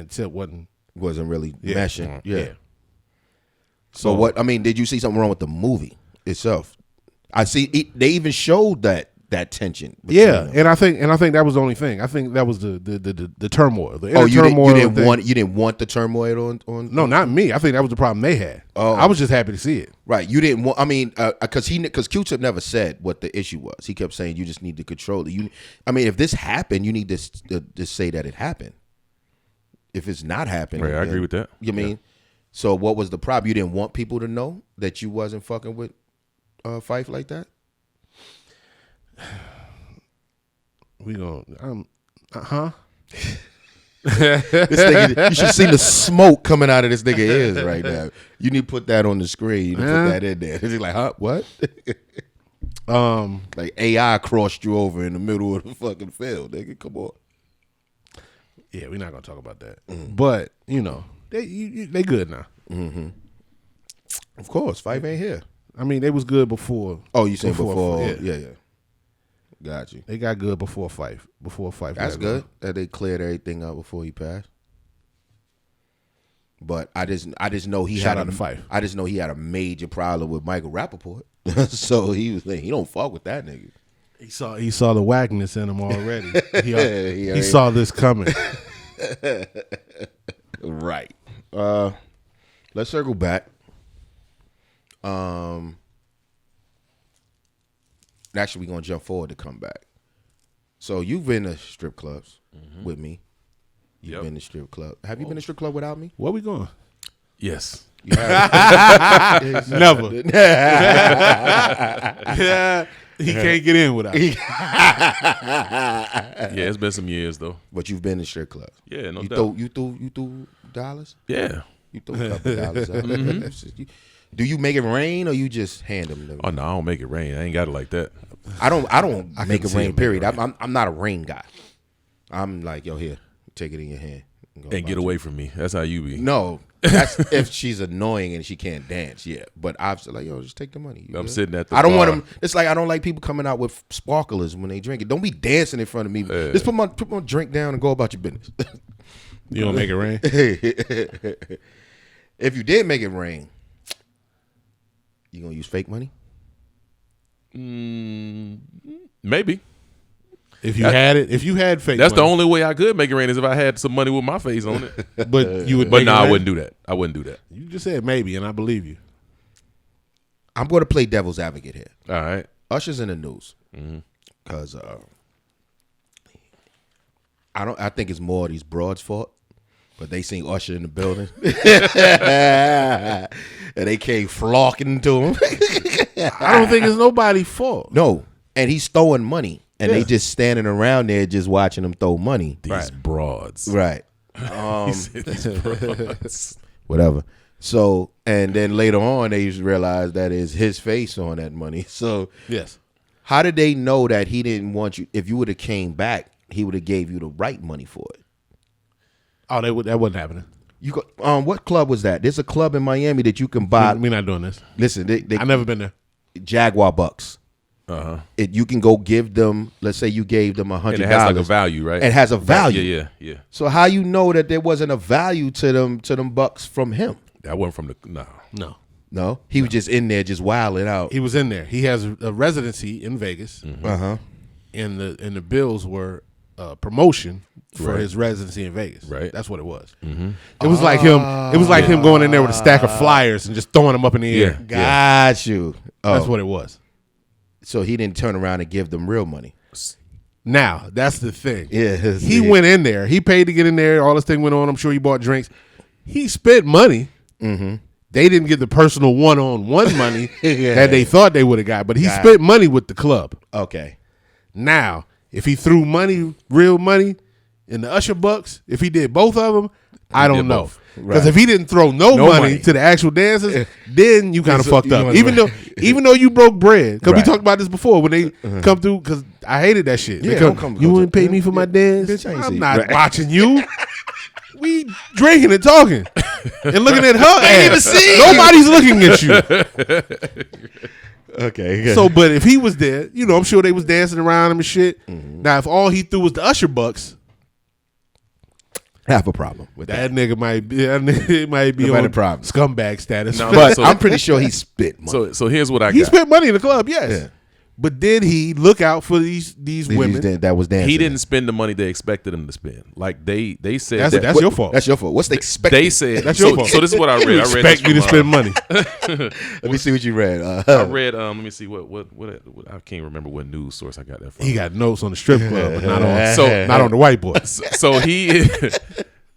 Tip wasn't. Wasn't really Yeah. meshing. Yeah. Yeah. So what? I mean, did you see something wrong with the movie itself? I see. They even showed that tension. between Yeah, them. and I think that was the only thing. I think that was the turmoil. The Oh, inner turmoil you thing. didn't want the turmoil on. No, not me. I think that was the problem they had. Oh. I was just happy to see it. Right, you didn't want. I mean, because Q-Tip never said what the issue was. He kept saying you just need to control it. I mean, if this happened, you need to say that it happened. If it's not happening, Right, I agree with that. You mean? So what was the problem? You didn't want people to know that you wasn't fucking with Fife like that. We gonna This nigga, you should see the smoke coming out of this nigga ears right now. You need to put that on the screen. You need to put that in there. He's like, huh? What? Like AI crossed you over in the middle of the fucking field, nigga. Come on. Yeah, we're not gonna talk about that. But you know, they good now. Of course, Fife ain't here. I mean, they was good before. Oh, you said before? Yeah. Yeah. Got you. They got good before Fife. Before Fife. That's got good that they cleared everything up before he passed. But I just know he Shout had out to Fife. I just know he had a major problem with Michael Rapaport. So he was like, he don't fuck with that nigga. He saw the whackness in him already. He already- saw this coming. Right. Let's circle back. Actually, we're gonna jump forward to come back. So you've been to strip clubs with me. You've been to strip club. Have you been to strip club without me? Where we going? Yes. You have? Never. Yeah, he can't get in without. Yeah, it's been some years though. But you've been to strip clubs. Yeah, no You doubt. threw dollars. Yeah. You threw a couple dollars out. Do you make it rain or you just hand them? Oh no, I don't make it rain. I ain't got it like that. I don't make it see rain. him make it Period. rain. I'm not a rain guy. I'm like, yo, here, take it in your hand. And get away from me. That's how you be. No, that's if she's annoying and she can't dance. Yeah, but I'm like, yo, just take the money. I'm sitting at the I don't bar. want them. It's like I don't like people coming out with sparklers when they drink it. Don't be dancing in front of me. Just put my drink down and go about your business. You don't make it rain. If you did make it rain, you gonna use fake money? Maybe. If you had fake That's money, the only way I could make it rain is if I had some money with my face on it. but you would. But make no, it I rain? wouldn't do that. I wouldn't do that. You just said maybe, and I believe you. I'm going to play devil's advocate here. All right. Usher's in the news because I think it's more of these broads' fault, but they seen Usher in the building and they came flocking to him. I don't think it's nobody's fault. No, and he's throwing money, and Yeah. they just standing around there just watching him throw money. These broads. Right. He said these broads. Whatever. So, and then later on, they realized that is his face on that money. So, Yes. how did they know that he didn't want you? If you would have came back, he would have gave you the right money for it. Oh, that wasn't happening. You go, what club was that? There's a club in Miami that you can buy. We're not doing this. Listen, I never been there. Jaguar Bucks. You can go give them. Let's say you gave them $100. And it has like a value, right? It has a value. Yeah. So how you know that there wasn't a value to them bucks from him? That wasn't from the No. No, he was just in there, just wilding out. He was in there. He has a residency in Vegas, and the bills were promotion for Right. his residency in Vegas. Right. That's what it was. It was like him. It was like him going in there with a stack of flyers and just throwing them up in the air. Got you. Oh, That's what it was. so he didn't turn around and give them real money. Now that's the thing. Yeah, he went in there. He paid to get in there. All this thing went on. I'm sure he bought drinks. He spent money. They didn't get the personal one-on-one money that they thought they would have got, but he spent money with the club. Okay. Now, if he threw money, real money, in the Usher bucks, if he did both of them, I don't did know. both. Because if he didn't throw no money to the actual dancers, then you kind of fucked up. Even though you broke bread, because we talked about this before when they come through. Because I hated that shit. Yeah, They don't come- you wouldn't pay me for my dance. Bitch, I ain't see I'm you. not Right. watching you. We drinking and talking and looking at her. Ain't even see. Nobody's looking at you. Okay. So, but if he was there, I'm sure they was dancing around him and shit. Now, if all he threw was the Usher bucks, have a problem with that nigga might be might on have problem. scumbag status. No, But So- I'm pretty sure he spit money. So here's what I He got. spent money in the club, yes. Yeah. But did he look out for these women? That was dancing. He didn't spend the money they expected him to spend. Like they said That's your fault. That's your fault. What's the expected? They said That's so, your fault. so this is what I read. I read Expect this me to from, spend money. Let me see what you read. I read. Let me see what I can't remember what news source I got that from. He got notes on the strip club, but not on So- not on the white boy.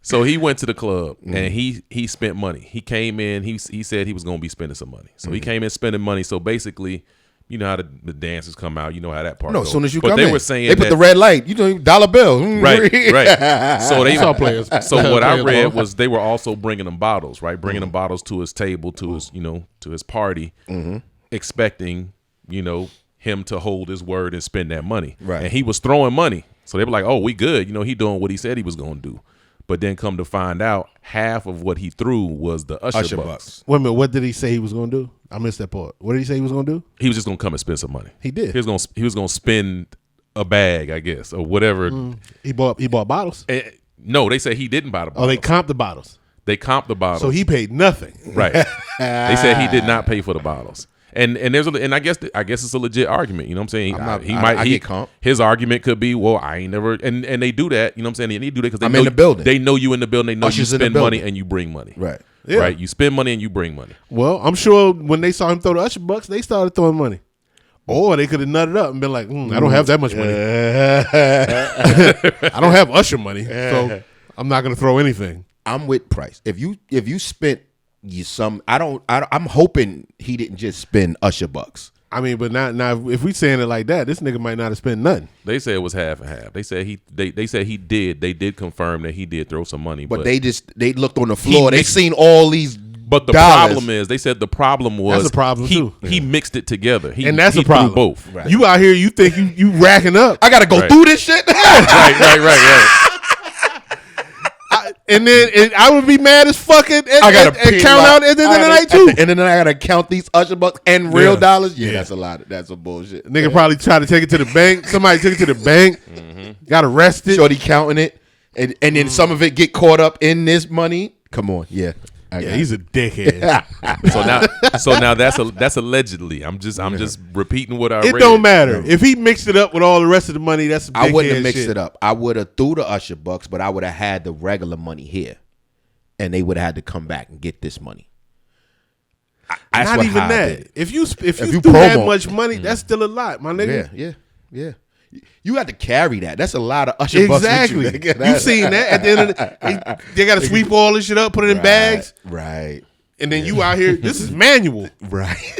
So he went to the club and he spent money. He came in. He said he was going to be spending some money. So he came in spending money. So basically, you know how the dancers come out. You know how that part. No, goes. as soon as you but come they in, were saying they put that- the red light. Dollar bill. right. So they Saw players. So what I Players read ball. was they were also bringing him bottles, right? Bringing him bottles to his table, to his to his party, expecting him to hold his word and spend that money. Right. And he was throwing money, so they were like, "Oh, we good." He doing what he said he was going to do. But then come to find out, half of what he threw was the Usher bucks. Wait a minute, what did he say he was going to do? I missed that part. What did he say he was going to do? He was just going to come and spend some money. He did. He was going to spend a bag, I guess, or whatever. He bought bottles. No, they said he didn't buy the bottles. Oh, they comped the bottles. They comped the bottles. So he paid nothing. Right. They said he did not pay for the bottles. And I guess it's a legit argument. You know what I'm saying? I get comp. His argument could be, well, I ain't never, and they do that. You know what I'm saying? They do that because they I'm know in the building. They know you in the building. They know Usher's you in the spend money building. and you bring money. Right. Yeah. Right. You spend money and you bring money. Well, I'm sure when they saw him throw the Usher bucks, they started throwing money. Or they could have nutted up and been like, I don't have that much money. I don't have Usher money, so I'm not going to throw anything. I'm with Price. If you spent I'm hoping he didn't just spend Usher bucks. I mean, but now if we saying it like that, this nigga might not have spent nothing. They said it was half and half. They said they said he did. They did confirm that he did throw some money. But they looked on the floor. They mixed- seen all these. But the dollars. problem is, they said the problem was That's a problem, too. He mixed it together. And that's he a problem. threw both. Right. You out here, you think you racking up. I gotta go Right. through this shit. Right. And then I would be mad as fucking and count out at the end of the night too. And then I gotta count these Usher bucks and real dollars. Yeah, that's a lot. That's some bullshit. Nigga probably try to take it to the bank. Somebody took it to the bank. Got arrested. Shorty counting it, and then some of it get caught up in this money. Come on, yeah, he's a dickhead. So now that's allegedly. I'm just repeating what I read. It don't matter if he mixed it up with all the rest of the money. That's some I wouldn't have mixed shit. it up. I would have threw the Usher bucks, but I would have had the regular money here, and they would have had to come back and get this money. Not even that. If you threw that much money, that's still a lot, my nigga. Yeah. You had to carry that. That's a lot of Usher bucks. Exactly. You seen that at the end of the they got to sweep all this shit up, put it in bags. Right. And then you out here, this is manual. Right.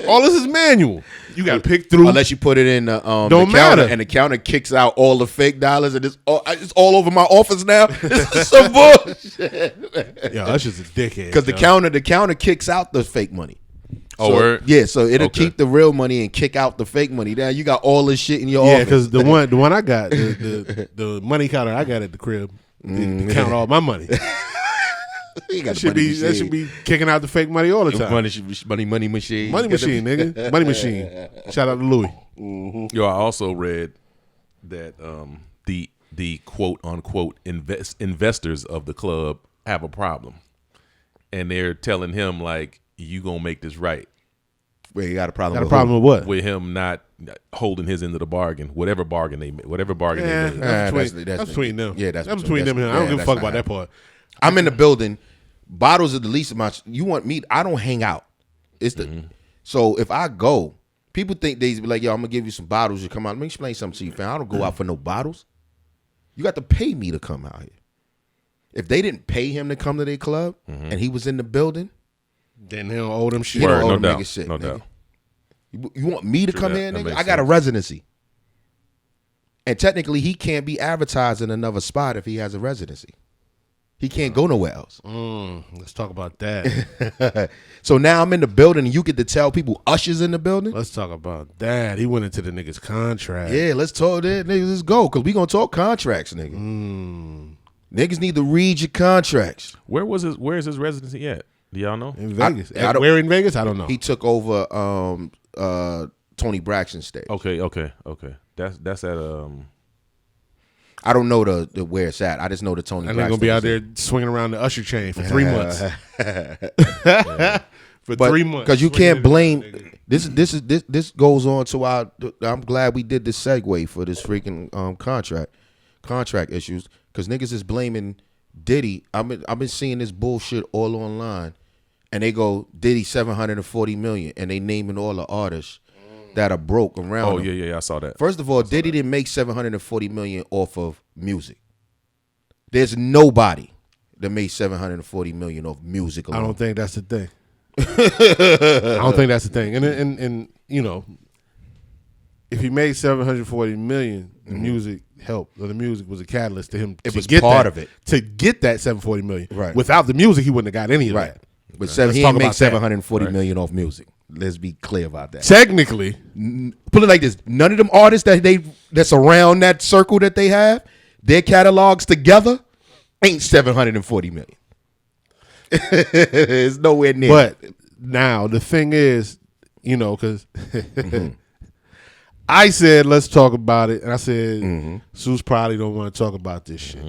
All this is manual. You got to pick through. Unless you put it in the Don't counter, matter. and the counter kicks out all the fake dollars, and it's all over my office now. This is some bullshit. Yeah, Usher's a dickhead. Because the counter kicks out the fake money. Oh, word? Yeah, so it'll keep the real money and kick out the fake money. Now you got all this shit in your office. Yeah, because the one I got, the money counter I got at the crib, count all my money. That should be kicking out the fake money all the time. Money machine. Money machine, nigga. Money machine. Shout out to Louis. Yo, I also read that the quote unquote investors of the club have a problem, and they're telling him like, you gonna make this right. Wait, you got a problem? Got a problem with what? With him not holding his end of the bargain, whatever bargain they made. That's between them. Yeah, that's between them and him. I don't give a fuck about that part. I'm in the building. Bottles are the least of my. You want me? I don't hang out. It's the. So if I go, people think they be like, yo, I'm gonna give you some bottles. You come out. Let me explain something to you, fam. I don't go out for no bottles. You got to pay me to come out here. If they didn't pay him to come to their club and he was in the building, then he don't owe them shit. He don't owe no them doubt. niggas shit. No nigga. doubt. You want me to come in, nigga? I got a residency. And technically, he can't be advertised in another spot if he has a residency. He can't go nowhere else. Let's talk about that. So now I'm in the building and you get to tell people Usher's in the building? Let's talk about that. He went into the nigga's contract. Yeah, let's talk that. Niggas, let's go. Because we going to talk contracts, nigga. Niggas need to read your contracts. Where is his residency at? Do y'all know? In Vegas. Where in Vegas? I don't know. He took over Tony Braxton's stage. Okay. That's at I don't know the where it's at. I just know the Tony And Braxton. they're going to be out there swinging around the Usher chain for 3 months. For 3 months. Because you can't blame. This goes on to our. I'm glad we did this segue for this freaking contract issues. Because niggas is blaming Diddy. I've been seeing this bullshit all online, and they go Diddy $740 million, and they naming all the artists that are broke around. Oh him. yeah, I saw that. First of all, Diddy didn't make $740 million off of music. There's nobody that made $740 million off music alone. I don't think that's the thing. I don't think that's the thing. And you know, if he made $740 million, the music helped. Or the music was a catalyst to him. It was part of it to get that $740 million. Right. Without the music, he wouldn't have got any of that. But he didn't make $740 million off music. Let's be clear about that. Technically, put it like this: none of them artists that's around that circle that they have, their catalogs together ain't $740 million. It's nowhere near. But now the thing is, you know, because I said let's talk about it, and I said Seuss probably don't want to talk about this shit.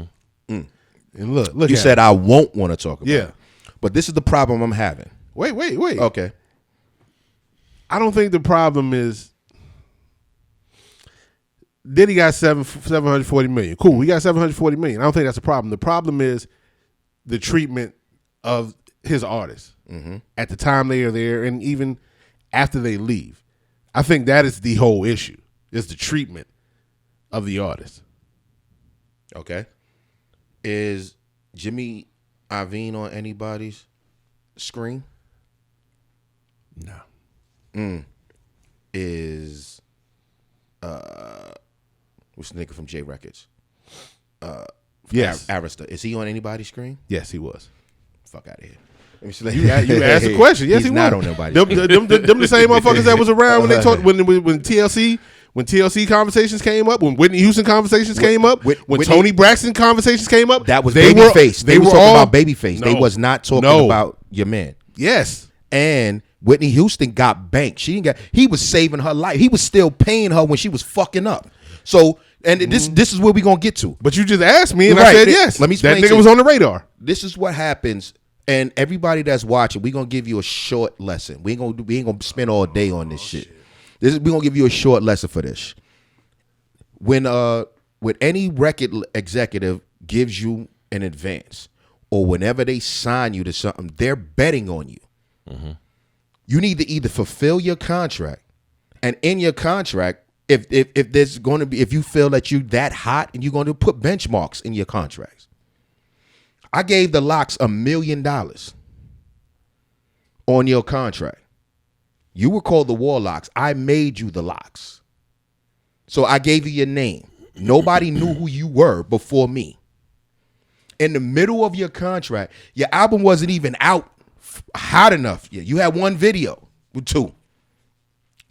And look, you said I won't want to talk about it. But this is the problem I'm having. Wait. Okay. I don't think the problem is Diddy got $740 million. Cool, we got $740 million. I don't think that's the problem. The problem is the treatment of his artists at the time they are there and even after they leave. I think that is the whole issue, is the treatment of the artists. Okay. Is Jimmy Iovine on anybody's screen? No. Is what's the nigga from J Records? Yes. Arista. Is he on anybody's screen? Yes, he was. Fuck out of here. You asked a question. Yes, he's he not was. on nobody's Them the same motherfuckers that was around when they talked when TLC When TLC conversations came up, when Whitney Houston conversations came up, when Whitney- Tony Braxton conversations came up, That was they Babyface. They were talking all about Babyface. They No. was not talking No. about your man. Yes. And Whitney Houston got banked. She didn't get. He was saving her life. He was still paying her when she was fucking up. So, and this is where we gonna get to. But you just asked me, and Right. I said yes. Let me that explain nigga to was you. on the radar. This is what happens. And everybody that's watching, we're gonna give you a short lesson. We ain't gonna spend all day on this shit. We're gonna give you a short lesson for this. When any record executive gives you an advance, or whenever they sign you to something, they're betting on you. You need to either fulfill your contract, and in your contract, if there's going to be, if you feel that you that hot, and you're going to put benchmarks in your contracts. I gave the Locks $1 million on your contract. You were called the Warlocks. I made you the Locks. So I gave you your name. Nobody knew who you were before me. In the middle of your contract, your album wasn't even out hot enough yet. You had one video with two.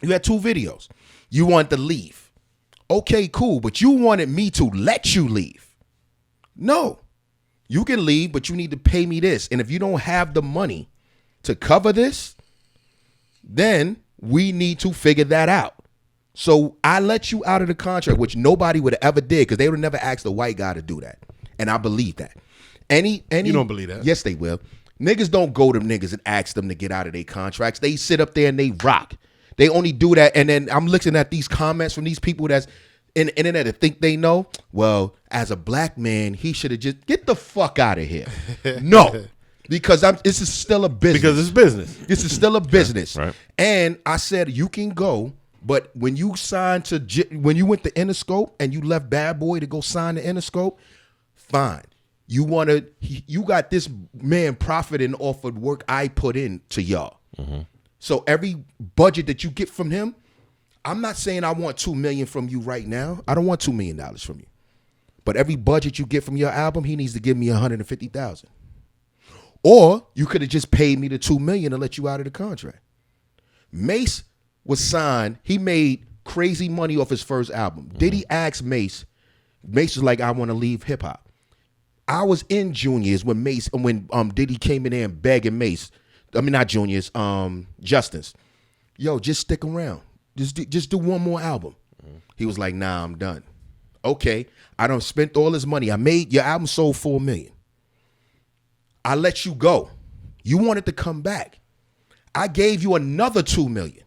You had 2 videos. You wanted to leave. Okay, cool. But you wanted me to let you leave. No. You can leave, but you need to pay me this. And if you don't have the money to cover this, then we need to figure that out. So I let you out of the contract, which nobody would have ever did, because they would have never asked a white guy to do that. And I believe that. Any You don't believe that? Yes, they will. Niggas don't go to niggas and ask them to get out of their contracts. They sit up there and they rock. They only do that. And then I'm looking at these comments from these people that's in the internet that think they know. Well, as a black man, he should have just get the fuck out of here. No, because this is still a business. Because it's business. This is still a business. Right. And I said, you can go, but when you signed when you went to Interscope and you left Bad Boy to go sign to Interscope, fine. You got this man profiting off of work I put in to y'all. So every budget that you get from him, I'm not saying I want $2 million from you right now. I don't want $2 million from you. But every budget you get from your album, he needs to give me $150,000. Or you could have just paid me the $2 million to let you out of the contract. Mace was signed. He made crazy money off his first album. Diddy asked Mace. Mace was like, I want to leave hip hop. I was in juniors when Diddy came in there and begging Mace. I mean, not juniors, Justice. Yo, just stick around. Just do one more album. He was like, nah, I'm done. Okay, I done spent all this money. Your album sold $4 million. I let you go. You wanted to come back. I gave you another $2 million.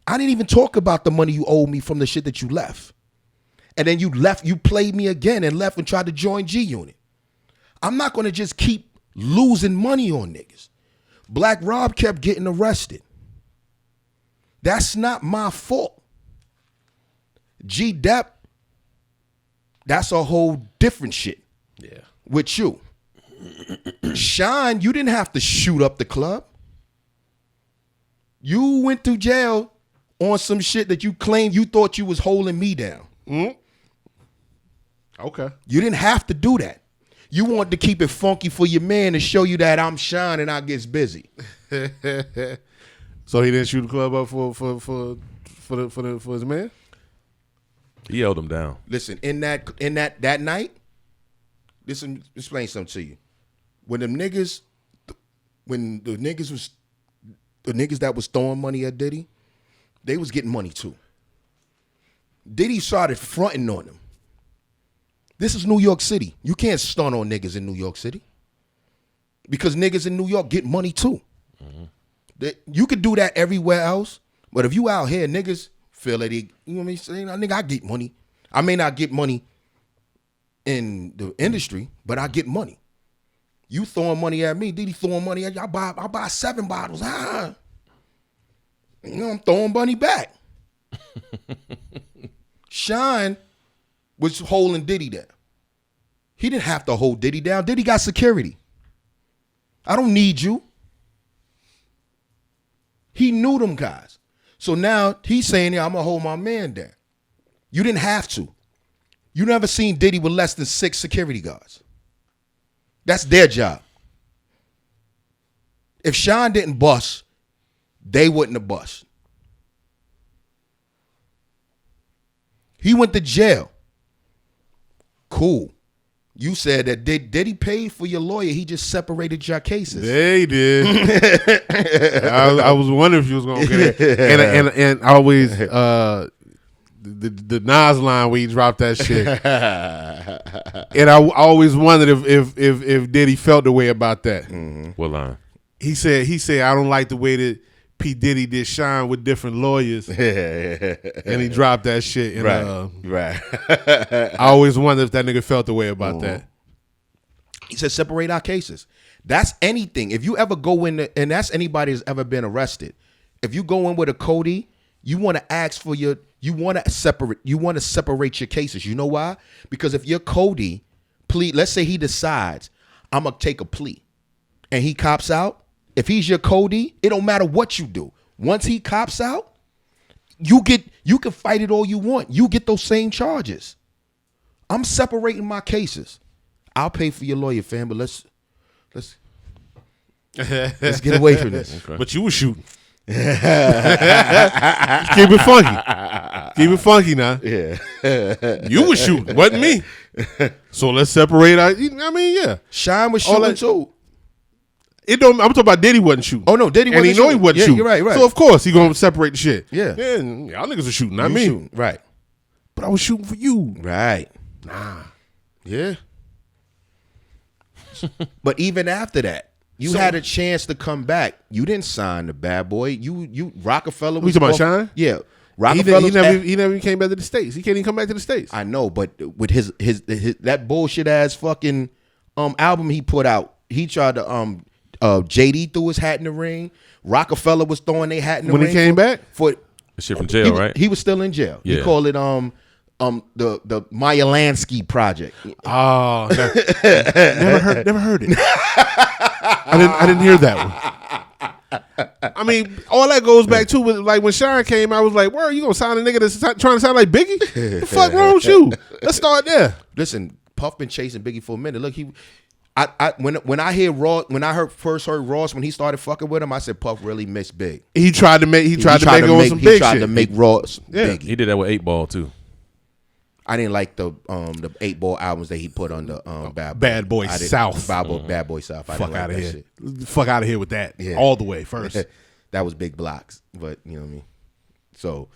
I didn't even talk about the money you owed me from the shit that you left. And then you left, you played me again and left and tried to join G Unit. I'm not going to just keep losing money on niggas. Black Rob kept getting arrested. That's not my fault. G Dep, that's a whole different shit. Yeah. With you. Shine, you didn't have to shoot up the club. You went to jail on some shit that you claimed you thought you was holding me down. Okay. You didn't have to do that. You wanted to keep it funky for your man to show you that I'm Shine and I gets busy. So he didn't shoot the club up for his man? He held him down. Listen, in that night, listen, explain something to you. When the niggas that was throwing money at Diddy, they was getting money too. Diddy started fronting on them. This is New York City. You can't stunt on niggas in New York City. Because niggas in New York get money too. You could do that everywhere else, but if you out here, niggas feel that you know what I mean? Saying, nigga, I get money. I may not get money in the industry, but I get money. You throwing money at me, Diddy throwing money at you. I buy 7 bottles. You know, I'm throwing money back. Shine was holding Diddy down. He didn't have to hold Diddy down. Diddy got security. I don't need you. He knew them guys. So now he's saying, yeah, I'm going to hold my man down. You didn't have to. You never seen Diddy with less than 6 security guards. That's their job. If Sean didn't bust, they wouldn't have bust. He went to jail. Cool. You said that Diddy paid for your lawyer. He just separated your cases. They did. I was wondering if you was gonna get it. And I always the Nas line where he dropped that shit. And I always wondered if Diddy felt the way about that. Mm-hmm. What line? He said I don't like the way that P. Diddy did Shine with different lawyers. And he dropped that shit. And, right. I always wondered if that nigga felt the way about that. He said separate our cases. That's anything. If you ever go in, and that's anybody that's ever been arrested. If you go in with a Cody, you want to ask for you want to separate your cases. You know why? Because if you're Cody, let's say he decides, I'm going to take a plea. And he cops out. If he's your Cody, it don't matter what you do. Once he cops out, you can fight it all you want. You get those same charges. I'm separating my cases. I'll pay for your lawyer, fam, but let's get away from this. Okay. But you were shooting. Keep it funky. Keep it funky now. Yeah. You were shooting, wasn't me. So let's separate our. I mean, yeah. Shine was shooting too. I'm talking about Diddy wasn't shooting. Oh no, Diddy wasn't shooting. And he know he wasn't shooting. You're right. So of course he gonna separate the shit. Yeah. And y'all niggas are shooting, not me. Shooting. Right. But I was shooting for you. Right. Nah. Yeah. But even after that, you had a chance to come back. You didn't sign the Bad Boy. You Rockefeller was. We talking about Shine? Yeah. Rockefeller. He never even came back to the States. He can't even come back to the States. I know, but with his that bullshit ass fucking album he put out, he tried to JD threw his hat in the ring. Rockefeller was throwing their hat in the ring. When he came back? For The shit from jail, right? He was still in jail. Yeah. He called it the Maya Lansky Project. Oh, never heard it. I didn't hear that one. I mean, all that goes back to like when Shine came, I was like, "Where you gonna sign a nigga that's trying to sound like Biggie? The fuck wrong with you? Let's start there." Listen, Puff been chasing Biggie for a minute. Look, when I first heard Ross when he started fucking with him, I said Puff really missed Big. He tried to make it on some big shit. He tried to make Ross Biggie. He did that with 8 Ball too. I didn't like the 8 Ball albums that he put on the Bad Boy South. Bad Boy South. Fuck out of here. Fuck out of here with that. Yeah. All the way first. That was big blocks, but you know what I mean. So,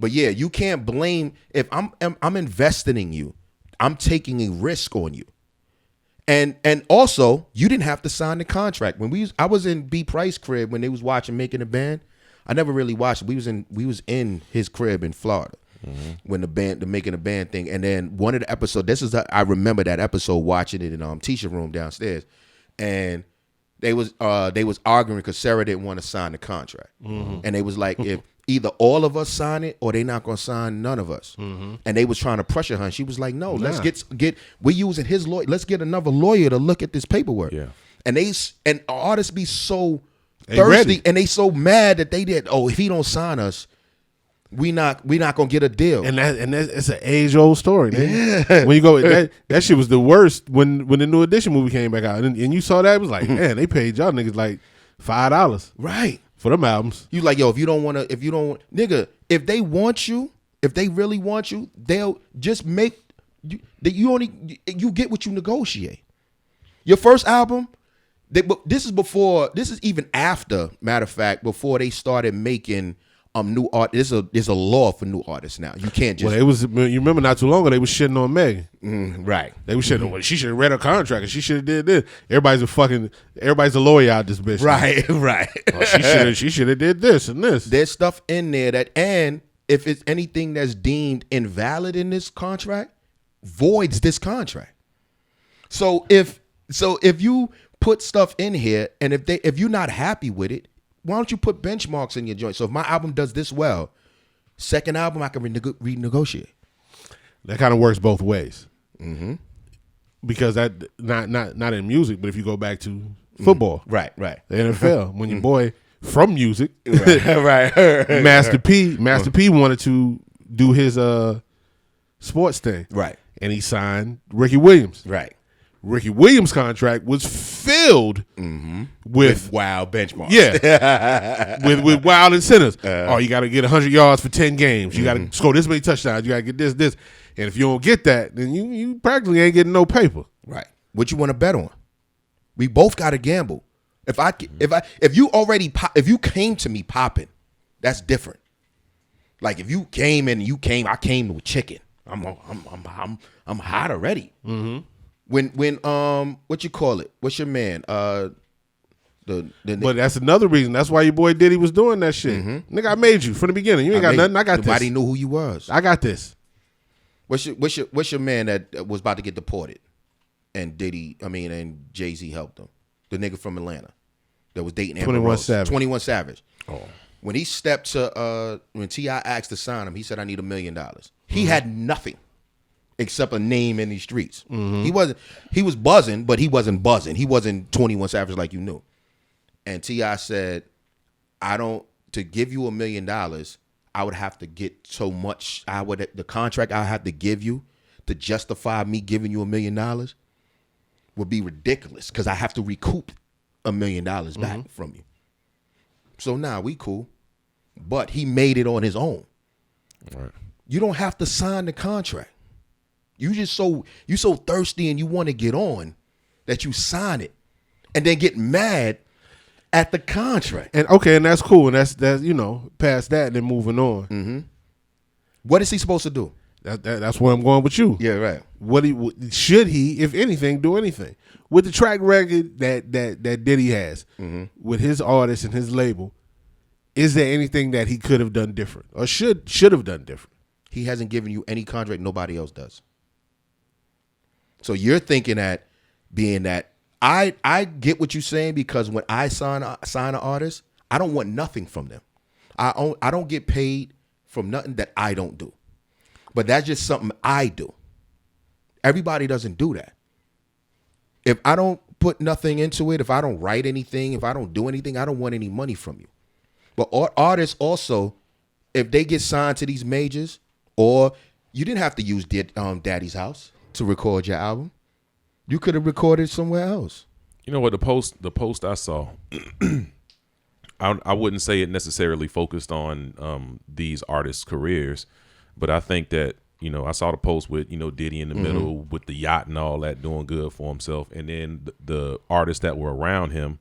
but yeah, you can't blame if I'm investing in you. I'm taking a risk on you. And also, you didn't have to sign the contract. I was in B Price crib when they was watching Making a Band. I never really watched it. We was in his crib in Florida when the Making a Band thing. And then one of the episodes, I remember that episode watching it in Teacher room downstairs, and they was arguing because Sarah didn't want to sign the contract, and they was like, if either all of us sign it or they not gonna sign none of us, and they was trying to pressure her, and she was like, no, let's get we're using his lawyer, let's get another lawyer to look at this paperwork. Yeah, and artists be so thirsty and they so mad that they did. Oh, if he don't sign us, we not gonna get a deal. And it's an age old story, man. Yeah. When you go, that shit was the worst when the New Edition movie came back out, and you saw that, it was like, man, they paid y'all niggas like $5, right, for them albums. You like, yo, if they want you, if they really want you, they'll just make you get what you negotiate. Your first album, this is even after, matter of fact, before they started making new art. There's a law for new artists now. You can't just. Well, you remember not too long ago they was shitting on Meg. Right. They was shitting on. Well, she should have read her contract and she should have did this. Everybody's a lawyer out this bitch. Right. Right. Well, she should have did this and this. There's stuff in there and if it's anything that's deemed invalid in this contract, voids this contract. So if you put stuff in here and if you're not happy with it, why don't you put benchmarks in your joint? So if my album does this well, second album I can renegotiate. That kind of works both ways. Mm-hmm. Because that not in music, but if you go back to football, right, the NFL, when your boy from music, right, Master P wanted to do his sports thing, right, and he signed Ricky Williams, right. Ricky Williams' contract was filled with wild benchmarks. Yeah, with wild incentives. You got to get 100 yards for 10 games. You got to score this many touchdowns. You got to get this. And if you don't get that, then you practically ain't getting no paper. Right. What you want to bet on? We both got to gamble. If you came to me popping, that's different. Like if you came I came with chicken. I'm hot already. Mm-hmm. When what you call it? What's your man? But that's another reason. That's why your boy Diddy was doing that shit. Mm-hmm. Nigga, I made you from the beginning. You ain't got nothing. I got this. Nobody knew who you was. I got this. What's your man that was about to get deported, and Jay-Z helped him? The nigga from Atlanta that was dating 21 Savage. 21 Savage. Oh. When he stepped to when T.I. asked to sign him, he said, "I need $1 million." He had nothing except a name in these streets. Mm-hmm. He was buzzing, but he wasn't buzzing. He wasn't 21 Savage like you knew. And T.I. said, to give you $1 million, I would have to get so much. The contract I have to give you to justify me giving you $1 million would be ridiculous because I have to recoup $1 million back from you. So now we cool, but he made it on his own. Right. You don't have to sign the contract. You so thirsty and you want to get on that you sign it and then get mad at the contract. And that's cool. And that's past that and then moving on. Mm-hmm. What is he supposed to do? That's where I'm going with you. Yeah, right. Should he, if anything, do anything with the track record that Diddy has with his artist and his label? Is there anything that he could have done different or should have done different? He hasn't given you any contract nobody else does. So you're thinking that being that I get what you're saying because when I sign an artist, I don't want nothing from them. I don't get paid from nothing that I don't do. But that's just something I do. Everybody doesn't do that. If I don't put nothing into it, if I don't write anything, if I don't do anything, I don't want any money from you. But artists also, if they get signed to these majors, or you didn't have to use Daddy's house to record your album. You could have recorded somewhere else. You know what, the post I saw, I wouldn't say it necessarily focused on these artists' careers, but I think that, I saw the post with, Diddy in the middle with the yacht and all that, doing good for himself. And then the artists that were around him,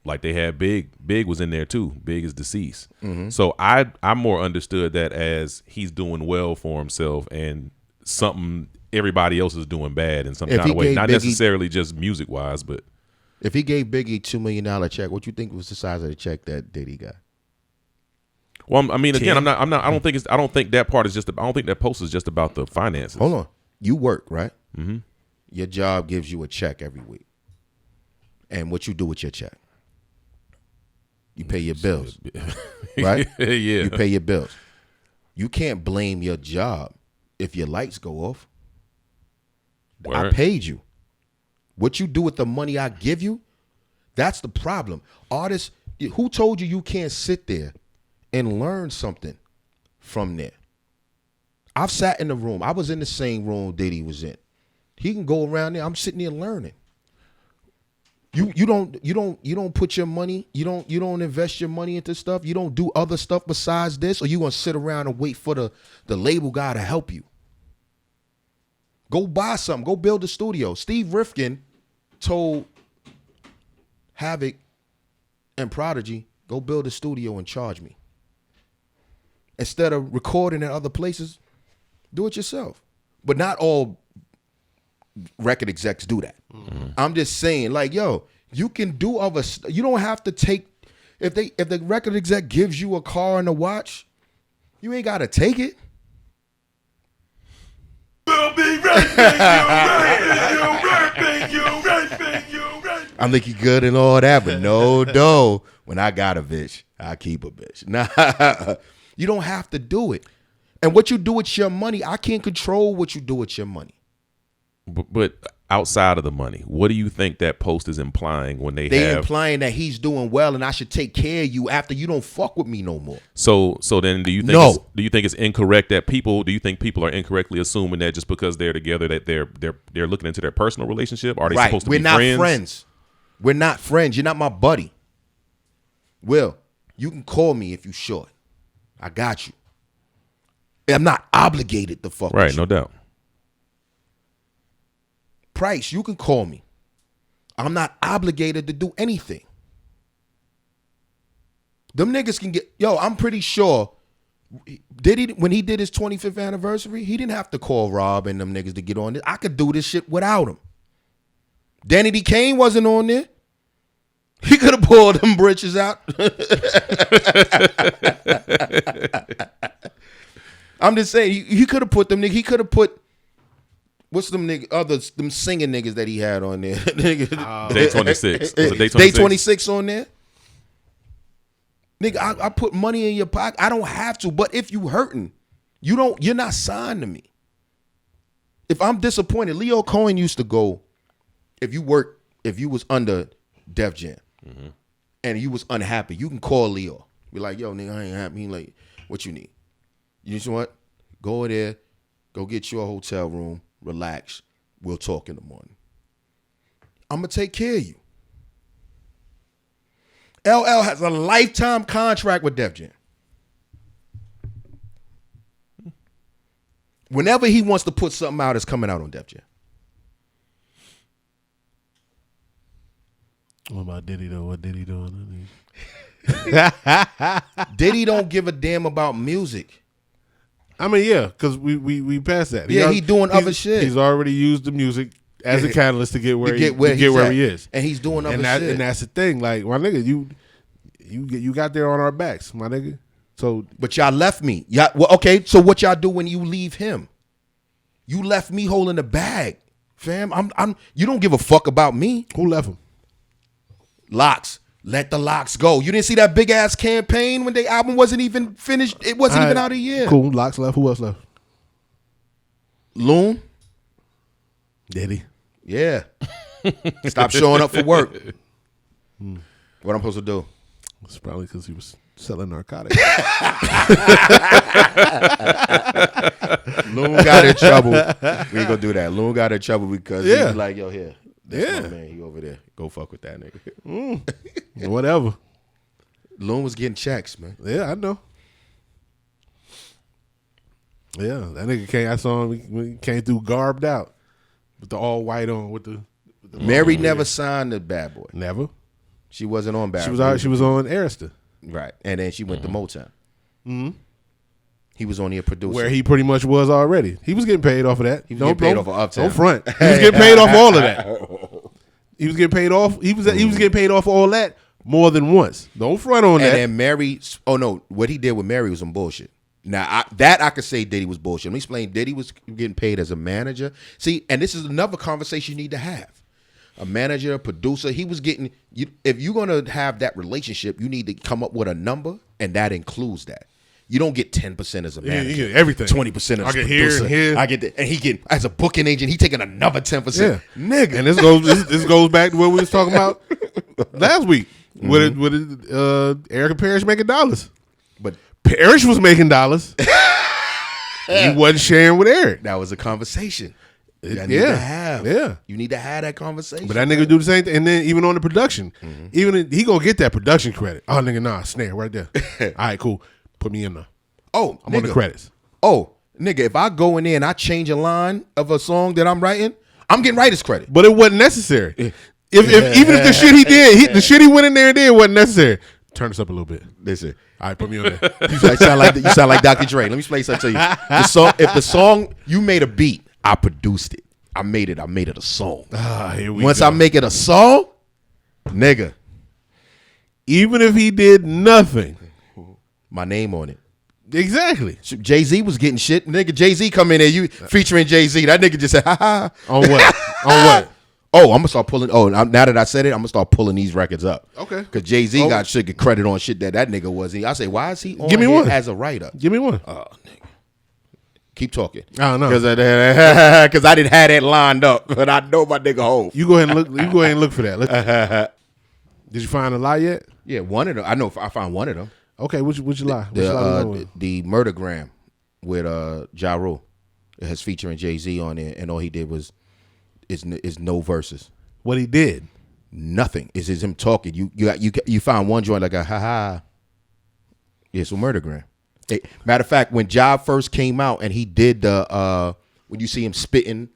like they had Big. Big was in there too. Big is deceased. Mm-hmm. So I more understood that as he's doing well for himself and something everybody else is doing bad in some kind of way. Not necessarily just music wise, but if he gave Biggie $2 million check, what you think was the size of the check that Diddy got? Well, I mean, again, I don't think that part is I don't think that post is just about the finances. Hold on. You work, right? Mm-hmm. Your job gives you a check every week. And what you do with your check? You pay your bills, right? Yeah. You pay your bills. You can't blame your job if your lights go off. Word. I paid you. What you do with the money I give you, that's the problem. Artists, who told you can't sit there and learn something from there? I've sat in the room. I was in the same room Diddy was in. He can go around there. I'm sitting there learning. You don't put your money, you don't invest your money into stuff. You don't do other stuff besides this, or you gonna sit around and wait for the label guy to help you. Go buy something. Go build a studio. Steve Rifkin told Havoc and Prodigy, go build a studio and charge me. Instead of recording at other places, do it yourself. But not all record execs do that. Mm-hmm. I'm just saying, like, yo, you can do other stuff. You don't have to take, if the record exec gives you a car and a watch, you ain't got to take it. We'll be raping you. I'm looking good and all that, but no, when I got a bitch, I keep a bitch. Nah, you don't have to do it. And what you do with your money, I can't control what you do with your money. But outside of the money, what do you think that post is implying when they implying that he's doing well and I should take care of you after you don't fuck with me no more? So then do you think do you think it's incorrect that do you think people are incorrectly assuming that just because they're together that they're looking into their personal relationship? Are they supposed to be friends? We're not friends. We're not friends. You're not my buddy. Will, you can call me if you short. I got you. I'm not obligated to fuck with you. Right, no doubt. Price, you can call me. I'm not obligated to do anything. Them niggas can get, I'm pretty sure, when he did his 25th anniversary, he didn't have to call Rob and them niggas to get on this. I could do this shit without him. Danny D. Kane wasn't on there. He could have pulled them britches out. I'm just saying, he could have put them niggas, he could have put, what's them niggas, them singing niggas that he had on there? Day 26. Day 26 on there? Nigga, I put money in your pocket. I don't have to, but if you hurting, you're not signed to me. If I'm disappointed, Leo Cohen used to go, if you was under Def Jam and you was unhappy, you can call Leo. Be like, yo, nigga, I ain't happy. He like, what you need? You know what? Go there, go get you a hotel room, relax. We'll talk in the morning. I'm going to take care of you. LL has a lifetime contract with Def Jam. Whenever he wants to put something out, it's coming out on Def Jam. What about Diddy though? What Diddy doing? Diddy don't give a damn about music. I mean, yeah, because we passed that. He doing other shit. He's already used the music as a catalyst to get where he is, and he's doing other shit. And that's the thing, like my nigga, you got there on our backs, my nigga. So, but y'all left me. Okay. So what y'all do when you leave him? You left me holding the bag, fam. You don't give a fuck about me. Who left him? Locks. Let the Locks go. You didn't see that big ass campaign when their album wasn't even finished. It wasn't even out a year. Cool. Locks left. Who else left? Loon. Diddy. Yeah. Stop showing up for work. What I'm supposed to do? It's probably because he was selling narcotics. Loon got in trouble. We ain't gonna do that. Loon got in trouble because he was like, yo, here. That's my man. He over there. Go fuck with that nigga. Whatever. Loon was getting checks, man. Yeah, I know. Yeah, that nigga came. I saw him. He came through garbed out with the all white on. With the Mary never signed the Bad Boy. Never. She wasn't on Bad Boy. She was on Arista. Right, and then she went to Motown. He was only a producer. Where he pretty much was already. He was getting paid off of that. He was getting paid off of Uptown. Don't front. He was getting paid off all of that. He was getting paid off. He was getting paid off all that more than once. Don't front on that. And then Mary. Oh no, what he did with Mary was some bullshit. Now I could say Diddy was bullshit. Let me explain. Diddy was getting paid as a manager. See, and this is another conversation you need to have. A manager, a producer. He was getting. If you're gonna have that relationship, you need to come up with a number, and that includes that. You don't get 10% as a manager. You get everything. 20% as a producer. Here. I get that, and he get as a booking agent. He taking another 10%. Yeah. Nigga. And this goes back to what we was talking about last week. With Erica Parrish making dollars, but Parrish was making dollars. He wasn't sharing with Eric. That was a conversation. You need to have that conversation. But that nigga do the same thing. And then even on the production, he gonna get that production credit. Oh nigga, nah, snare right there. All right, cool. Put me in there. Oh, I'm on the credits. Oh, nigga, if I go in there and I change a line of a song that I'm writing, I'm getting writer's credit. But it wasn't necessary. Even if the shit he did, the shit he went in there and did wasn't necessary. Turn this up a little bit. Listen. All right, put me on there. You sound like Dr. Dre. Let me explain something to you. If the song you made a beat, I produced it. I made it a song. Once I make it a song, nigga. Even if he did nothing. My name on it. Exactly. Jay-Z was getting shit. Nigga, Jay-Z come in there, you featuring Jay-Z. That nigga just said, ha ha. On what? On what? Oh, I'm gonna start pulling. Oh, now that I said it, I'm gonna start pulling these records up. Okay. Because Jay-Z got shit get credit on shit that nigga was. I say, why is he on Give me one as a writer? Give me one. Oh, nigga. Keep talking. I don't know. Because I didn't have that lined up, but I know my nigga Hov. You go ahead and look. You go ahead and look for that. Look. Did you find a lie yet? Yeah, one of them. I know. I found one of them. Okay, which lie? Which lie The Murdergram with Ja Rule. It has featuring Jay-Z on it, and all he did was is no verses. What he did? Nothing. It's just him talking. You find one joint like a ha. Yeah, it's a Murdergram. Matter of fact, when Ja first came out and he did the when you see him spitting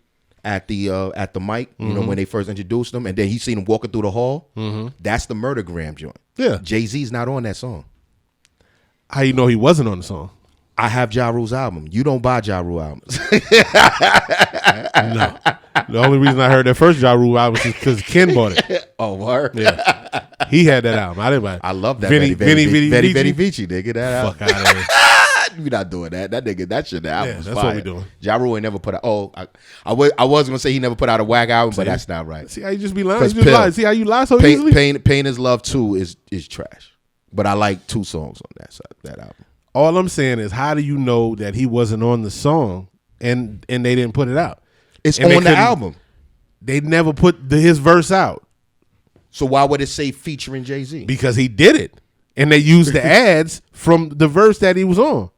at the mic, you know, when they first introduced him, and then he seen him walking through the hall, that's the Murdergram joint. Yeah. Jay-Z's not on that song. How you know he wasn't on the song? I have Ja Rule's album. You don't buy Ja Rule albums. No. The only reason I heard that first Ja Rule album was because Ken bought it. Oh, word? Yeah. He had that album. I didn't buy it. I love that. Vinny Vici, nigga. That Fuck out of here. We not doing that. That nigga, that shit, the album's that's fire. what we doing. Ja Rule ain't never put out. Oh, I was gonna say he never put out a whack album, but that's not right. See how you just be lying? You just lie. See how you lie so easily? Pain is Love 2 is trash. But I like 2 songs on that album. All I'm saying is, how do you know that he wasn't on the song and they didn't put it out? It's and on the album. They never put his verse out. So why would it say featuring Jay-Z? Because he did it. And they used the ads from the verse that he was on.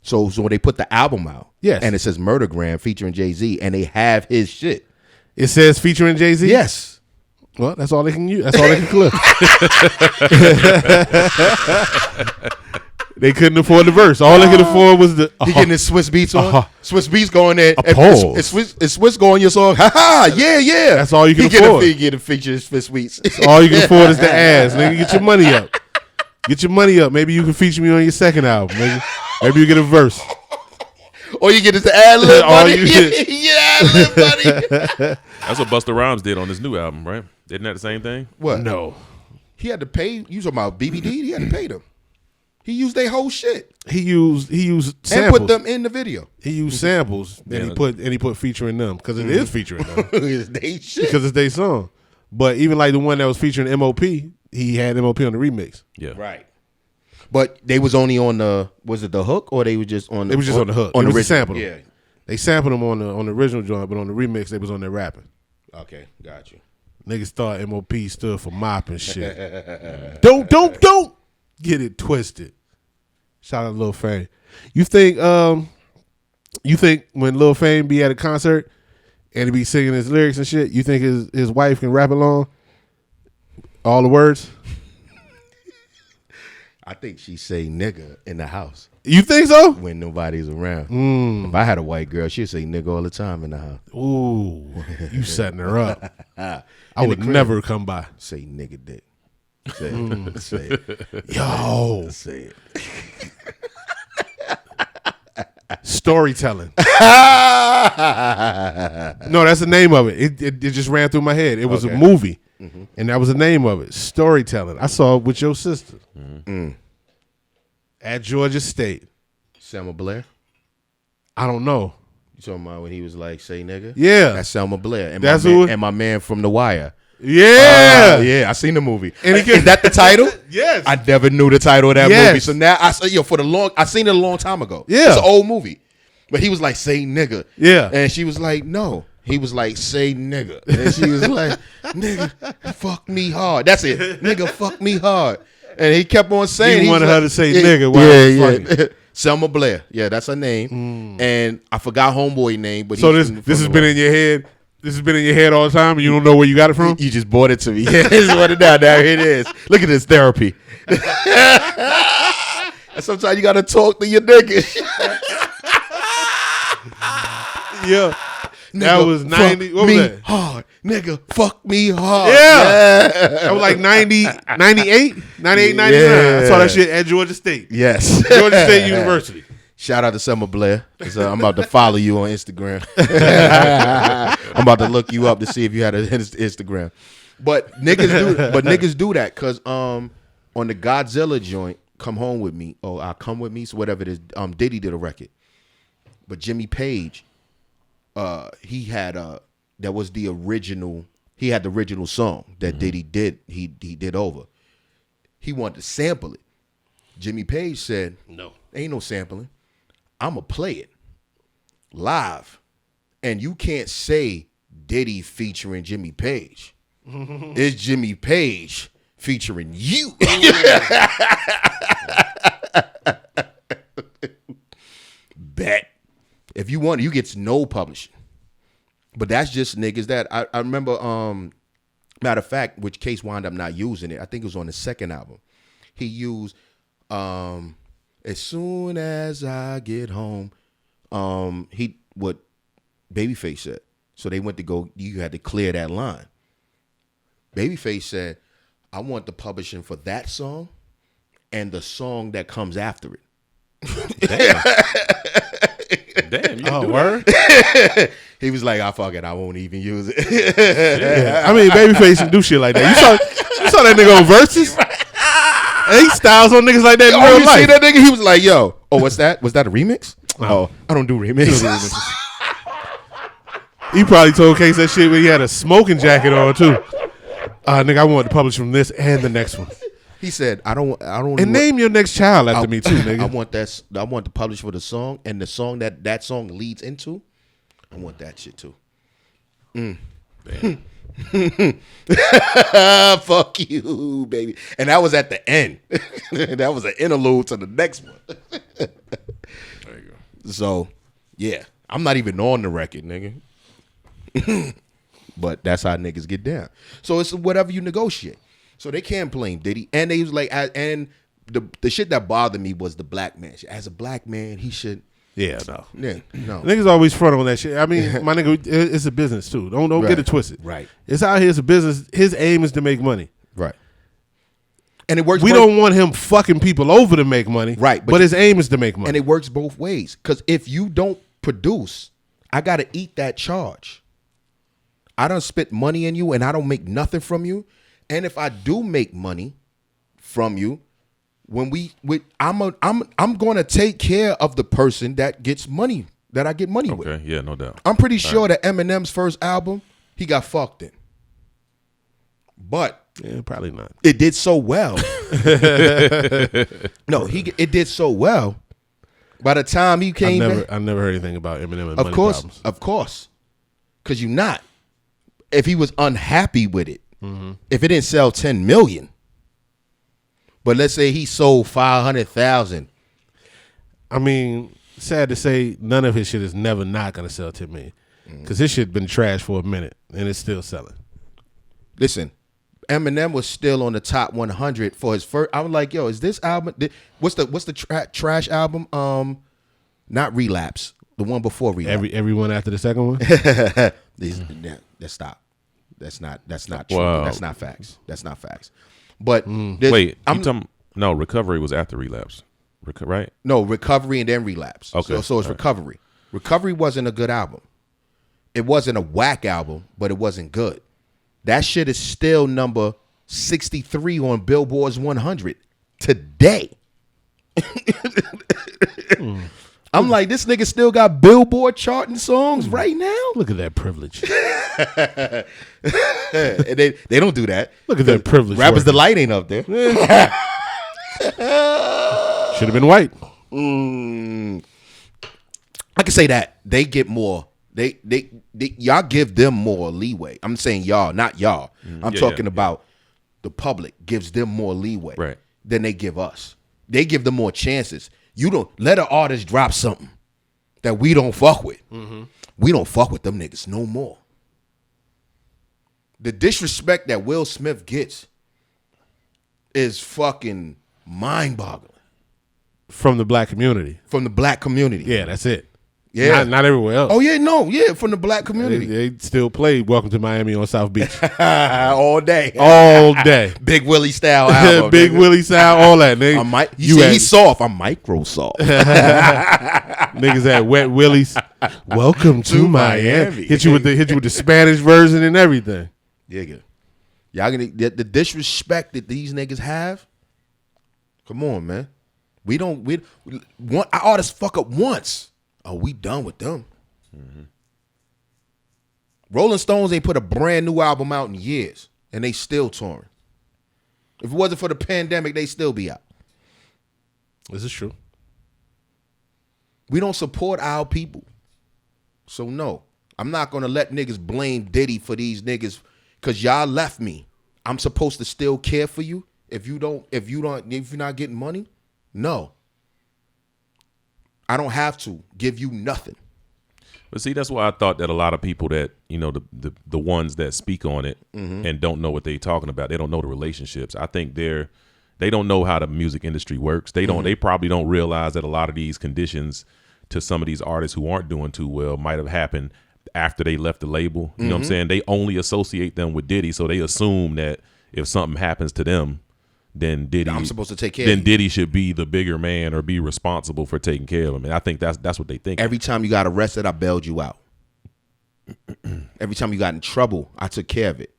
So when they put the album out, yes, and it says Murdergram featuring Jay-Z, and they have his shit. It says featuring Jay-Z? Yes. Well, that's all they can use. That's all they can clip. They couldn't afford the verse. All they could afford was the. He getting his Swiss Beats on. Swiss Beats going there. Pause. It's Swiss going your song. Ha ha. Yeah. That's all you can afford. He get a feature Swiss Beats. All you can afford is the ass. Nigga, get your money up. Get your money up. Maybe you can feature me on your second album. Maybe you get a verse. All you get is the ad lib All money. you get. Yeah, ad lib money. That's what Busta Rhymes did on his new album, right? Isn't that the same thing? What? No. He had to pay. You talking about BBD? He had to pay them. He used their whole shit. He used samples. And put them in the video. He used samples and he put featuring them because it is featuring them. It's they shit. Because it's their song. But even like the one that was featuring MOP, he had MOP on the remix. Yeah. Right. But they was only on was it the hook or they was just on the It was just on the hook. On it the was original sample. Yeah. They sampled them on the original joint, but on the remix they was on there rapping. Okay, got you. Niggas thought MOP stood for mop and shit. Don't get it twisted. Shout out Lil Fame. You think when Lil Fame be at a concert and he be singing his lyrics and shit, you think his wife can rap along all the words? I think she say nigga in the house You think so? when nobody's around. If I had a white girl, she'd say nigga all the time in the house. Ooh, you setting her up. I In would the crib. never come by. Say nigga dick. Say it. Say it. Yo, Say it. storytelling. No, that's the name of it. It just ran through my head. It was a movie, and that was the name of it. Storytelling. I saw it with your sister at Georgia State. Selma Blair. I don't know. You talking about when he was like, say nigga? Yeah. That's Selma Blair. And That's my man, who it- and my man from The Wire. Yeah. Yeah, I seen the movie. And he Is that the title? Yes. I never knew the title of that Yes. movie. So now I seen it a long time ago. Yeah. It's an old movie. But he was like, say nigga. Yeah. And she was like, no. He was like, say nigga. And she was like, nigga, fuck me hard. That's it. Nigga, fuck me hard. And he kept on saying. You wanted her to say nigga while Yeah. fucking. Selma Blair. Yeah, that's her name. And I forgot homeboy name. But So he's this has been in your head. This has been in your head all the time, and you don't know where you got it from. You just bought it to me. Yeah, this is what it now. Now here it is. Look at this therapy. And sometimes you gotta talk to your nigga. Yeah. That was 90. Fuck What was me that? hard. Nigga, fuck me hard. Yeah. That was like 90, 98, 98, 99. I saw that shit at Georgia State. Yes. Georgia State University. Shout out to Selma Blair. 'Cause, I'm about to follow you on Instagram. I'm about to look you up to see if you had an Instagram. But niggas do that because on the Godzilla joint, Come Home With Me, I'll Come With Me, so whatever it is, Diddy did a record. But Jimmy Page, he had that was the original. He had the original song that Diddy did. He did over. He wanted to sample it. Jimmy Page said, "No, ain't no sampling. I'ma play it." live, and you can't say Diddy featuring Jimmy Page. It's Jimmy Page featuring you. Bet. If you want, you get no publishing. But that's just niggas that I remember. Matter of fact, which Case wound up not using it. I think it was on the second album. He used as soon as I get home. What Babyface said. So they went to go. You had to clear that line. Babyface said, "I want the publishing for that song and the song that comes after it." Damn, you Oh, word? He was like, "I fuck it, I won't even use it." Yeah. I mean, Babyface can do shit like that. You saw that nigga on Versus? And he styles on niggas like that in Oh, real you life. see that nigga? He was like, "Yo, oh, what's that? Was that a remix?" Oh, I don't do remixes. He probably told Case that shit when he had a smoking jacket on too. Nigga, I want to publish from this and the next one. He said, "I don't." And name your next child after me too, nigga. I want that. I want to publish for the song and the song that song leads into. I want that shit too. Fuck you, baby. And that was at the end. That was an interlude to the next one. There you go. So, yeah, I'm not even on the record, nigga. But that's how niggas get down. So it's whatever you negotiate. So they can't blame Diddy. And they was like, and the shit that bothered me was the black man shit. As a black man, he should. Yeah, no. Yeah, no. Niggas always front on that shit. I mean, my nigga, it's a business too. Don't Right. get it twisted. Right. It's out here. It's a business. His aim is to make money. Right. And it works. We don't want him fucking people over to make money. Right, But his aim is to make money. And it works both ways. Because if you don't produce, I got to eat that charge. I don't spit money in you and I don't make nothing from you. And if I do make money from you, when I'm going to take care of the person that gets money, that I get money with. Okay, yeah, no doubt. I'm pretty sure that Eminem's first album, he got fucked in. But yeah, probably not. it did so well. No, it did so well. By the time he came back, I never heard anything about Eminem and of money course, problems. of course, because you're not. If he was unhappy with it, if it didn't sell 10 million, but let's say he sold 500,000. I mean, sad to say, none of his shit is never not gonna sell 10 million because his shit been trash for a minute and it's still selling. Listen, Eminem was still on the top 100 for his first. I was like, yo, is this album? What's the trash album? Not Relapse, the one before Relapse. Everyone after the second one. Let's stop. That's not true. Wow. That's not facts. That's not facts. But Wait, no, Recovery was after Relapse, right? No, Recovery and then Relapse. Okay. So it's Recovery. Recovery wasn't a good album. It wasn't a whack album, but it wasn't good. That shit is still number 63 on Billboard's 100 today. I'm like, this nigga still got Billboard charting songs right now? Look at that privilege. And they don't do that. Look at that privilege. Rappers working. Delight ain't up there. Should have been white. I can say that they get more. They y'all give them more leeway. I'm saying y'all, not y'all. I'm talking about the public gives them more leeway than they give us. They give them more chances. You don't let an artist drop something that we don't fuck with. We don't fuck with them niggas no more. The disrespect that Will Smith gets is fucking mind-boggling. From the black community. From the black community. Yeah, that's it. Yeah. Not everywhere else. Oh, yeah, no. Yeah, from the black community. They still play Welcome to Miami on South Beach. All day. All day. Big Willie style album. Big nigga. Willie style, all that. Nigga. He's soft. I'm micro soft. Niggas at Wet Willie's. Welcome to Miami. Hit you with the Spanish version and everything. Yeah, y'all gonna the disrespect that these niggas have. Come on, man. We want our artists fuck up once. Oh, we done with them. Rolling Stones ain't put a brand new album out in years, and they still touring. If it wasn't for the pandemic, they still be out. This is true. We don't support our people. So no, I'm not gonna let niggas blame Diddy for these niggas because y'all left me. I'm supposed to still care for you if you're not getting money. No, I don't have to give you nothing. But see, that's why I thought that a lot of people that, you know, the ones that speak on it and don't know what they're talking about, they don't know the relationships. I think they don't know how the music industry works. They probably don't realize that a lot of these conditions to some of these artists who aren't doing too well might have happened after they left the label. You know what I'm saying? They only associate them with Diddy, so they assume that if something happens to them, then Diddy, I'm supposed to take care then of you. Diddy should be the bigger man or be responsible for taking care of him. And I think that's what they think. Every time you got arrested, I bailed you out. Every time you got in trouble, I took care of it.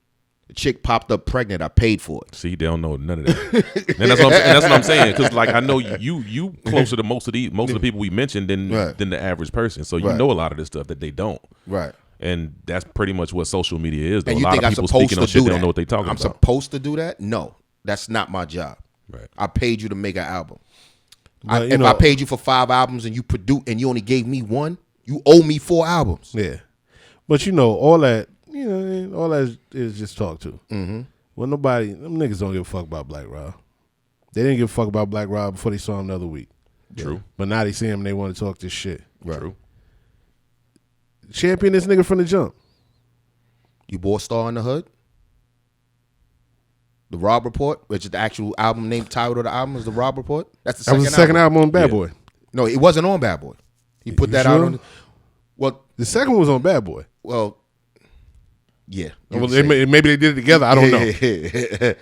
The chick popped up pregnant, I paid for it. See, they don't know none of that. And that's what I'm saying. Because like I know you closer to most of the people we mentioned than the average person. So you know a lot of this stuff that they don't. Right. And that's pretty much what social media is. Though. And A you lot think of I'm people supposed speaking to on shit do they that? don't know what they talking I'm about. supposed to do that? No, that's not my job. Right. I paid you to make an album. But, If I paid you for 5 albums and you only gave me 1, you owe me 4 albums. Yeah, but all that is just talk to. Mm-hmm. Well, them niggas don't give a fuck about Black Rob. They didn't give a fuck about Black Rob before they saw him the other week. True. But now they see him and they want to talk this shit. Right. True. Champion this nigga from the jump. You bought Star in the Hood? The Rob Report, which is the actual album name, title of the album is The Rob Report. That's the That was the second album on Bad Boy. No, it wasn't on Bad Boy. He put that out on. Well, the second one was on Bad Boy. Well, yeah. Well, maybe they did it together. I don't know.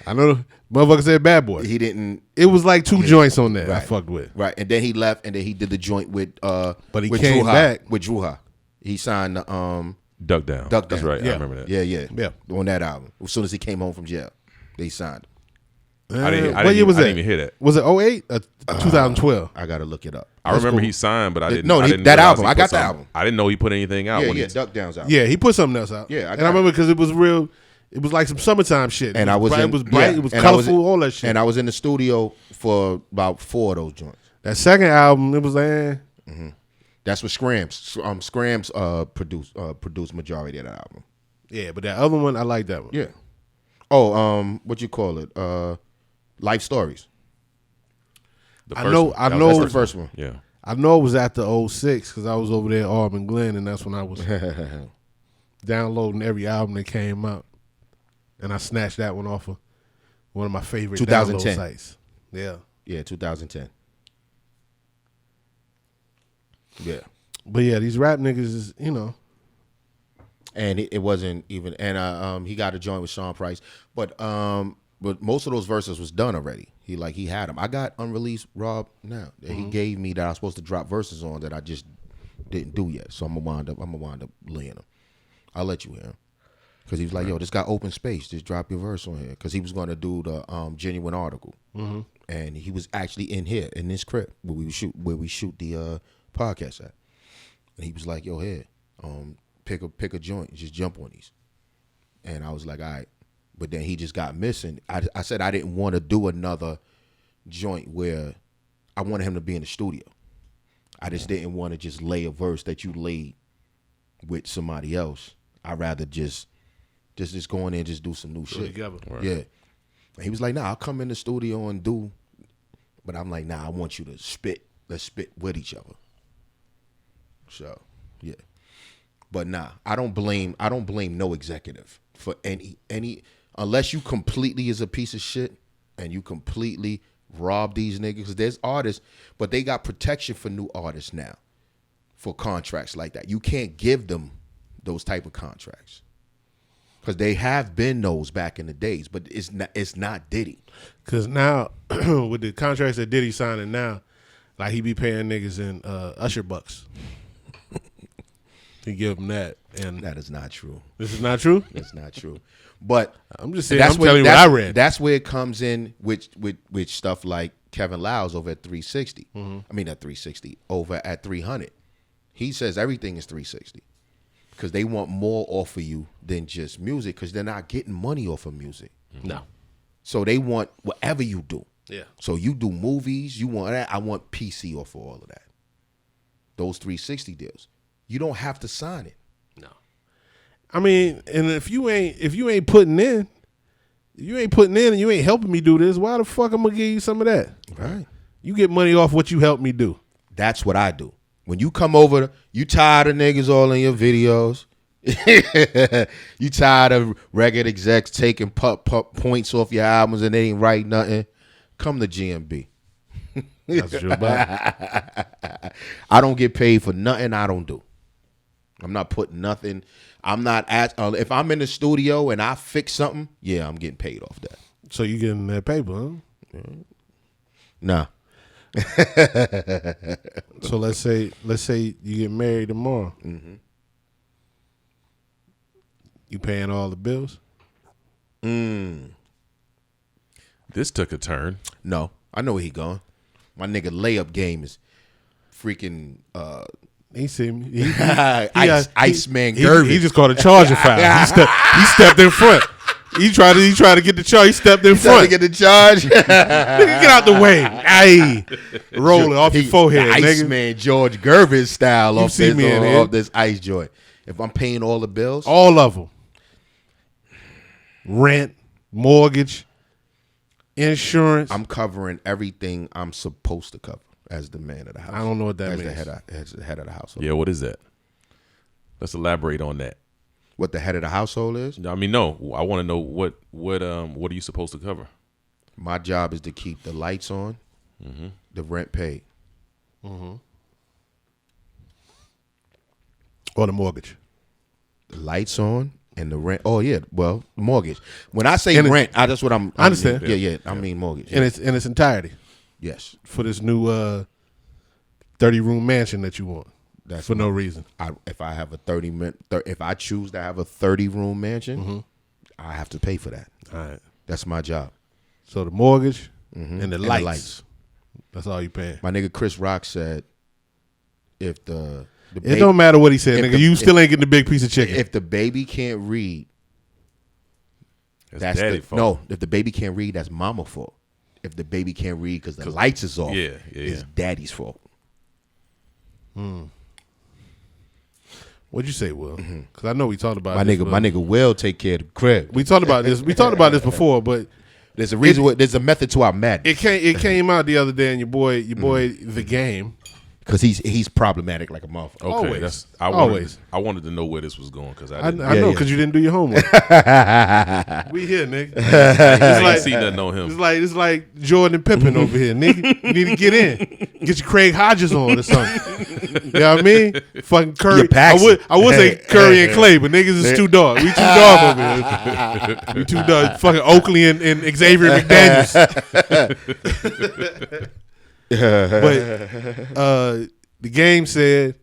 I know the motherfucker said Bad Boy. He didn't. It was like 2 joints on there. Right. I fucked with. Right, and then he left, and then he did the joint with. But he with came back with Drew. He signed the Duck Down. Duck That's Down. right. Yeah. I remember that. Yeah. On that album, as soon as he came home from jail, they signed him. I didn't even hear that. Was it 08 or 2012? I gotta look it up. I remember he signed, but I didn't. No, I didn't that realize album. he I put got the something- album. I didn't know he put anything out. when he, Duck Down's album. Yeah, he put something else out. Yeah, I and I remember because it was real. It was like some summertime shit. And it was bright, it was colorful, all that shit. And I was in the studio for about 4 of those joints. That second album, it was like, That's what Scrams produced majority of that album. yeah, but that other one, I like that one. Yeah. Oh, what you call it? Life Stories. The I first know- one. I That know- was That's the first one. Yeah. I know it was after 06 because I was over there at Auburn Glen, and that's when I was downloading every album that came out. And I snatched that one off of one of my favorite 2010. download sites. Yeah. Yeah, 2010. Yeah. But yeah, these rap niggas is, And it wasn't even, and he got a joint with Sean Price, but most of those verses was done already. He had them. I got unreleased Rob now that he gave me that I was supposed to drop verses on that I just didn't do yet. So I'm gonna wind up laying them. I'll let you hear him because he was like, "Yo, this got open space. Just drop your verse on here." Because he was gonna do the genuine article, and he was actually in here in this crib where we shoot the podcast at, and he was like, "Yo, here, pick a joint, just jump on these." And I was like, all right. But then he just got missing. I said I didn't want to do another joint where I wanted him to be in the studio. I just didn't want to just lay a verse that you laid with somebody else. I'd rather just go in there and just do some new shit. together. Right. Yeah. And he was like, nah, I'll come in the studio and do. But I'm like, nah, I want you to spit. Let's spit with each other. So, yeah. But nah, I don't blame no executive for any unless you completely is a piece of shit and you completely rob these niggas. Because there's artists, but they got protection for new artists now for contracts like that. You can't give them those type of contracts because they have been those back in the days, but it's not Diddy. Because now, with the contracts that Diddy signing now, like he be paying niggas in Usher bucks. He give them that. And That is not true. this is not true? That's not true. But I'm just saying, I'm telling you what I read. That's where it comes in with stuff like Kevin Lyles over at 360. Mm-hmm. I mean, at 360, over at 300. He says everything is 360 because they want more off of you than just music because they're not getting money off of music. No. So they want whatever you do. Yeah. So you do movies, you want that. I want PC off of all of that. Those 360 deals. You don't have to sign it. No. I mean, and if you ain't putting in, and you ain't helping me do this, why the fuck I'm gonna give you some of that? Right. You get money off what you helped me do. That's what I do. When you come over, you tired of niggas all in your videos. You tired of record execs taking points off your albums and they ain't write nothing. Come to GMB. That's what you're about. I don't get paid for nothing I don't do. I'm not putting nothing. I'm not if I'm in the studio and I fix something, yeah, I'm getting paid off that. So you getting that paper, huh? Nah. So let's say you get married tomorrow. Mm-hmm. You paying all the bills? This took a turn. No, I know where he going. My nigga layup game is freaking He see me. Iceman Gervin. He just called a charger foul. He stepped in front. He tried to get the charge. He stepped in front. To get the charge. Nigga, get out the way. Hey, roll it off your forehead, the nigga. Iceman George Gervin style You off see me in off here. this ice joint. If I'm paying all the bills, All of them. Rent, mortgage, insurance. I'm covering everything I'm supposed to cover as the man of the house. I don't know what that as means. As the head of the household. Yeah, what is that? Let's elaborate on that. What the head of the household is? I mean, no. I want to know what are you supposed to cover? My job is to keep the lights on, the rent paid. Or the mortgage. The lights on and the rent. Oh yeah, well, mortgage. When I say And rent, that's what I'm. I understand. Yeah. I mean mortgage. In its entirety. Yes, For this new 30-room mansion that you want. that's For no reason. if I have a if I choose to have a 30-room mansion, I have to pay for that. All right. That's my job. So the mortgage and the And the lights. lights. That's all you paying. My nigga Chris Rock said, if the It don't matter what he said, if nigga. the- You still ain't getting the big piece of chicken. if the baby can't read, That's daddy fault. no. If the baby can't read, that's mama fault. If the baby can't read because the lights is off, it's daddy's fault. What'd you say, Will? Because I know we talked about My this, nigga will take care of the crib. We talked about this. We talked about this before, but There's a reason. There's a method to our madness. it came out the other day, and your boy, The Game. Because he's problematic like a motherfucker. Okay, Always. I wanted to know where this was going because I I didn't. know because you didn't do your homework. We here, nigga. I like- didn't see nothing on him. It's like Jordan and Pippen over here, nigga. You need to get in, get your Craig Hodges on or something. You know what I mean? Fucking Curry. Your Paxson. I would say Curry and Clay, but niggas is too dark. We too dark over here. We too dark. Fucking Oakley and Xavier McDaniels. But The Game said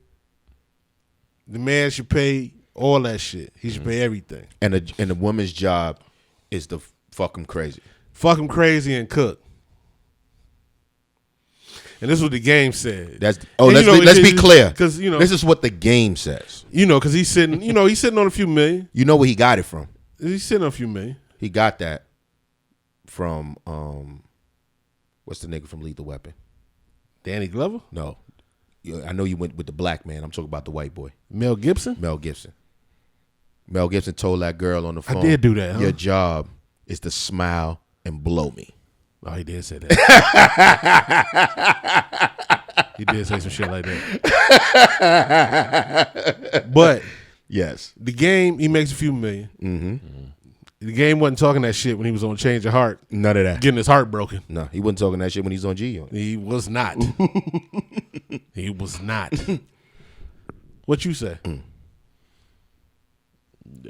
the man should pay all that shit. He should pay everything. And the woman's job is to fuck him crazy. Fuck him crazy and cook. And this is what The Game said. Let's be clear. Because this is what the game says. because he's sitting. He's sitting on a few million. You know where he got it from? He's sitting on a few million. He got that from what's the nigga from Lethal Weapon? Danny Glover, No, I know you went with the black man. I'm talking about the white boy, Mel Gibson. Mel Gibson. Mel Gibson told that girl on the phone, I did do that. Huh? Your job is to smile and blow me. Oh, he did say that. He did say some shit like that. But Yes. The Game, he makes a few million. The Game wasn't talking that shit when he was on Change of Heart, None of that. getting his heart broken. No, he wasn't talking that shit when he's on G. He was not. He was not. What you say?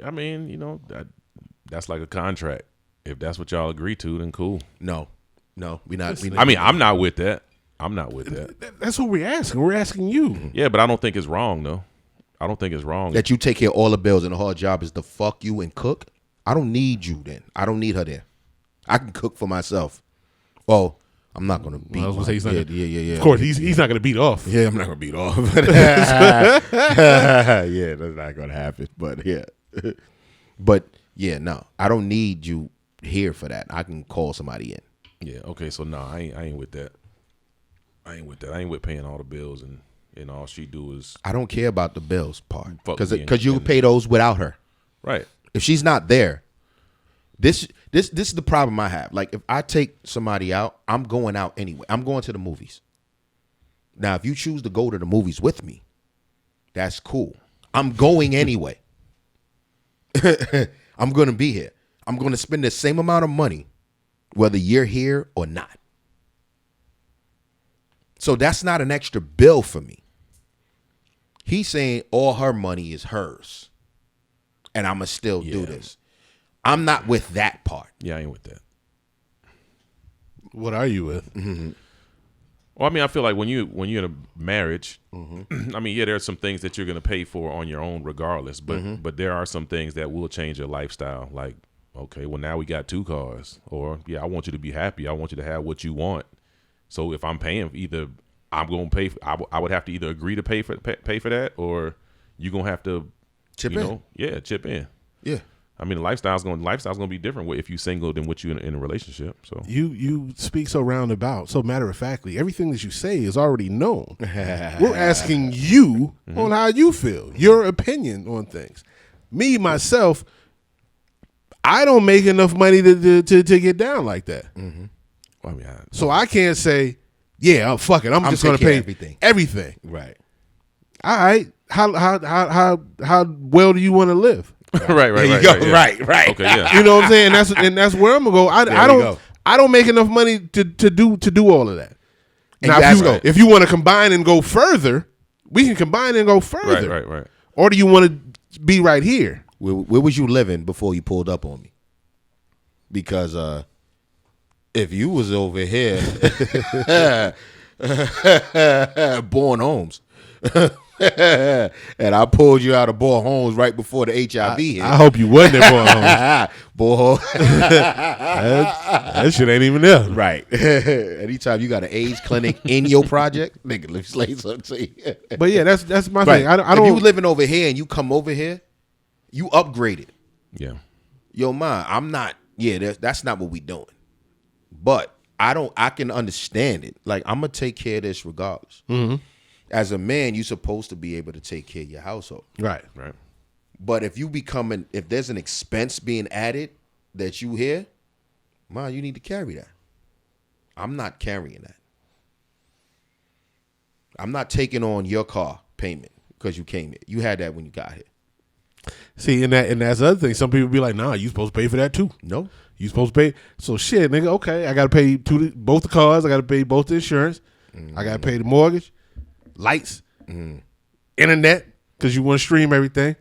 I mean, that's like a contract. If that's what y'all agree to, then cool. No, we not. I mean, I'm not with that. I'm not with that. That's what we're asking. We're asking you. Yeah, but I don't think it's wrong though. I don't think it's wrong. that you take care of all the bills and the hard job is to fuck you and cook. I don't need you then. I don't need her there. I can cook for myself. Well, I'm not gonna beat. I was gonna say he's not gonna- yeah. Of course, he's not going to beat off. Yeah, I'm not gonna beat off. Yeah, that's not gonna happen. But yeah, but yeah, no, I don't need you here for that. I can call somebody in. Yeah. Okay. So no, I ain't with that. I ain't with that. I ain't with paying all the bills and and all she do is I don't care about the bills part Fuck because me you and- can pay those without her. right. If she's not there, this is the problem I have. Like if I take somebody out, I'm going out anyway. I'm going to the movies. Now, if you choose to go to the movies with me, that's cool. I'm going anyway. I'm going to be here. I'm going to spend the same amount of money whether you're here or not. So that's not an extra bill for me. He's saying all her money is hers. And I'm going to still do this. I'm not with that part. Yeah, I ain't with that. What are you with? Well, I mean, I feel like when you're in a marriage, I mean, yeah, there are some things that you're going to pay for on your own regardless, but there are some things that will change your lifestyle. Like, okay, well, now we got 2 cars, or yeah, I want you to be happy. I want you to have what you want. So if I'm paying, either I'm going to pay. I would have to either agree to pay for that, or you're going to have to Chip in. Chip in. Yeah. I mean, lifestyle's going to be different if you're single than what you in a relationship. So You speak so roundabout, so matter of factly. Everything that you say is already known. We're asking you on how you feel, your opinion on things. Me myself, I don't make enough money to get down like that. I mean, So I can't say, yeah, fuck it. I'm just going to pay everything. Right. All right. How well do you want to live? right. There you go. Yeah. Right. Okay, yeah. You know what I'm saying? That's where I'm gonna go. I don't make enough money to do all of that. And Now, you if you want to combine and go further, we can combine and go further. Right. Or do you want to be right here? Where was you living before you pulled up on me? Because if you was over here, Born Homes, and I pulled you out of Born Homes right before the HIV hit. I hope you wasn't at Boy, that shit ain't even there. right. Anytime you got an AIDS clinic in your project, nigga, let me say something to you. But yeah, that's my Right. thing. I don't. If you living over here and you come over here, you upgraded. Yeah. Yo, man, I'm not. Yeah, that's not what we doing. But I can understand it. Like, I'm gonna take care of this regardless. As a man, you're supposed to be able to take care of your household. Right. But if if there's an expense being added that you hear, man, you need to carry that. I'm not carrying that. I'm not taking on your car payment because you came here. You had that when you got here. See, and that's the other thing. Some people be like, "Nah, you supposed to pay for that too." No. You supposed to pay. So shit, nigga. Okay, I got to pay both the cars. I got to pay both the insurance. I got to pay the mortgage, lights, internet, because you want to stream everything.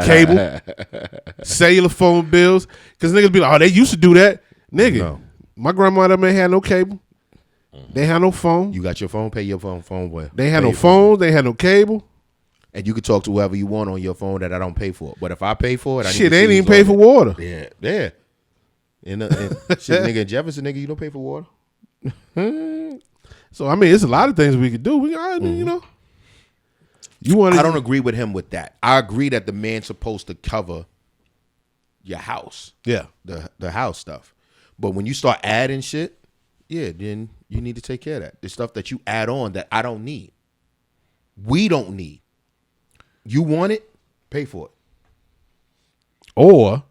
Cable, cellular phone bills. Because niggas be like, "Oh, they used to do that." Nigga, No. my grandmother ain't had no cable. They had no phone. You got your phone, pay your phone well. They had no phone. They had no cable. And you can talk to whoever you want on your phone that I don't pay for. But if I pay for it, I Shit, need to they ain't see even who's pay on for it. water. Yeah. And shit, nigga, in Jefferson, nigga, you don't pay for water. So I mean, it's a lot of things we could do. We, you know, you want. I don't agree with him with that. I agree that the man's supposed to cover your house. Yeah. The house stuff. But when you start adding shit, yeah, then you need to take care of that. The stuff that you add on that I don't need. We don't need. You want it, pay for it. Or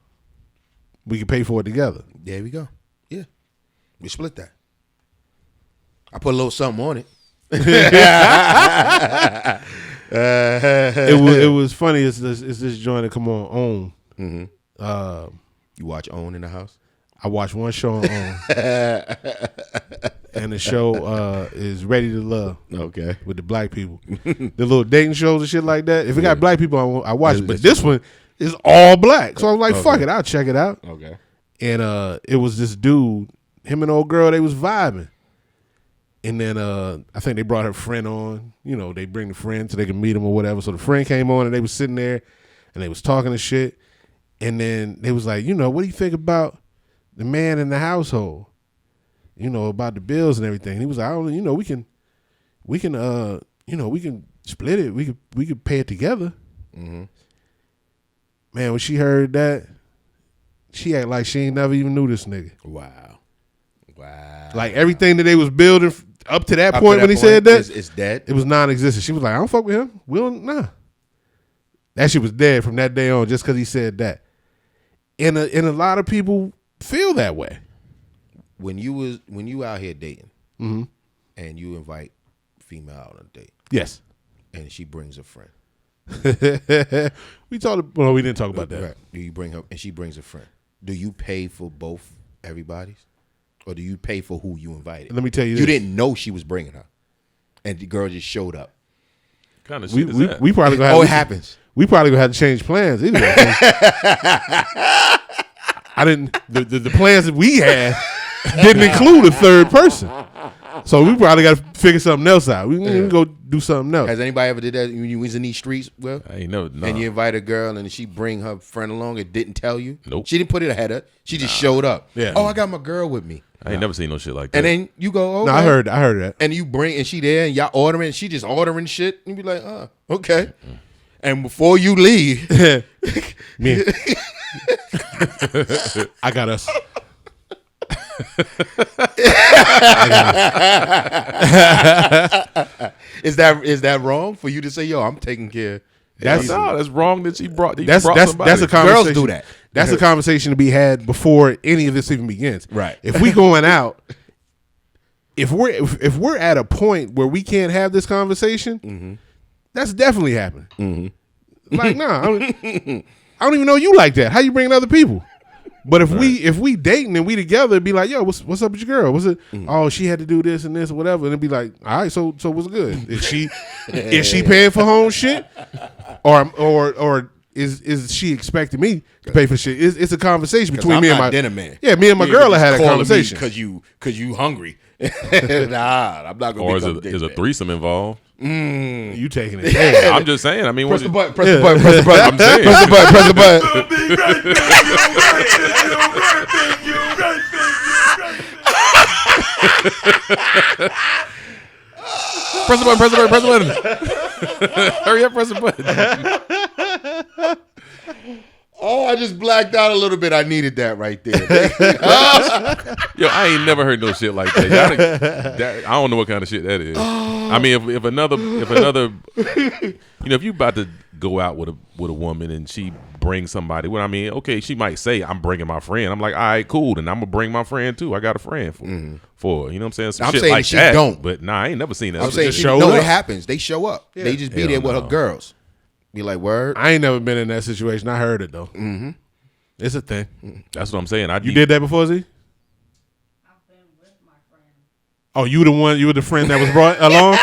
we can pay for it together. There we go. Yeah. We split that. I put a little something on it. It was funny. It's this joint that come on OWN. You watch OWN in the house? I watched one show on OWN. And the show is Ready to Love. Okay. With the black people. The little dating shows and shit like that. If it got black people, I watch it. But this one is all black. So I was like, fuck it. I'll check it out. Okay. And it was this dude, him and old girl, they was vibing. And then I think they brought her friend on. You know, they bring the friend so they can meet him or whatever. So the friend came on and they was sitting there and they was talking to shit. And then they was like, you know, what do you think about the man in the household? You know, about the bills and everything. And he was like, you know, we can split it. We could pay it together. Man, when she heard that, she act like she ain't never even knew this nigga. Wow. Like everything that they was building up to that point when he said that, it's dead. it was non-existent. She was like, I don't fuck with him. We don't, nah. That shit was dead from that day on just because he said that. And a lot of people feel that way. When you out here dating Mm-hmm. and you invite female out on a date Yes. and she brings a friend. We didn't talk about that. Right. Do you bring her and she brings a friend? Do you pay for both everybody's? Or do you pay for who you invited? Let me tell you You this. didn't know she was bringing her. And the girl just showed up. What kind of shit is that? We probably gonna have it happens. We probably gonna have to change plans either. I didn't. The plans that we had didn't include a third person, so we probably got to figure something else out. We can go do something else. Has anybody ever did that when you was in these streets? Well, I ain't know. and you invite a girl and she bring her friend along and didn't tell you? Nope. She didn't put it ahead of. She just showed up. Yeah. Oh, I got my girl with me. I ain't never seen no shit like that. And then you go, okay. No, I heard that. And you bring, and she there, and y'all ordering, and she just ordering shit. And you be like, okay. And before you leave, Me, I got us. is that wrong for you to say, yo, I'm taking care? That's that's wrong that she brought. that's somebody. a conversation. Girls do that. That's a conversation to be had before any of this even begins. Right. If we going out, if we're at a point where we can't have this conversation, that's definitely happening. Mm-hmm. Like, nah, I don't even know you like that. How you bringing other people? But if we dating and we together, it'd be like, yo, what's up with your girl? What's it? Oh, she had to do this and this or whatever, and it'd be like, all right, so what's good? Is she paying for her own shit, or is she expecting me to pay for shit? It's a conversation between me and my dinner man. Yeah, me and my girl had a conversation. because you hungry. Nah, I'm not gonna. Or be is a threesome involved? You taking it? Hey, I'm just saying. I mean, Press what the button. Press the button. Press the button. I'm saying. Press the button. Press the button. Press the button. Press the button. Press the button. Hurry up! Press the button. Oh, I just blacked out a little bit. I needed that right there. Yo, I ain't never heard no shit like that. I don't know what kind of shit that is. I mean, if another, if you about to go out with a woman and she brings somebody, well, I mean, okay, she might say, I'm bringing my friend. I'm like, all right, cool, then I'm gonna bring my friend too. I got a friend for you know what I'm saying? Some I'm shit saying like she that. don't. But nah, I ain't never seen that. I'm saying show no, up. it happens. They show up. Yeah. They just be Hell there with no. her girls. Be like, word. I ain't never been in that situation. I heard it though. Mm-hmm. It's a thing. That's what I'm saying. You did that before, Z? I've been with my friend. Oh, you were the friend that was brought along?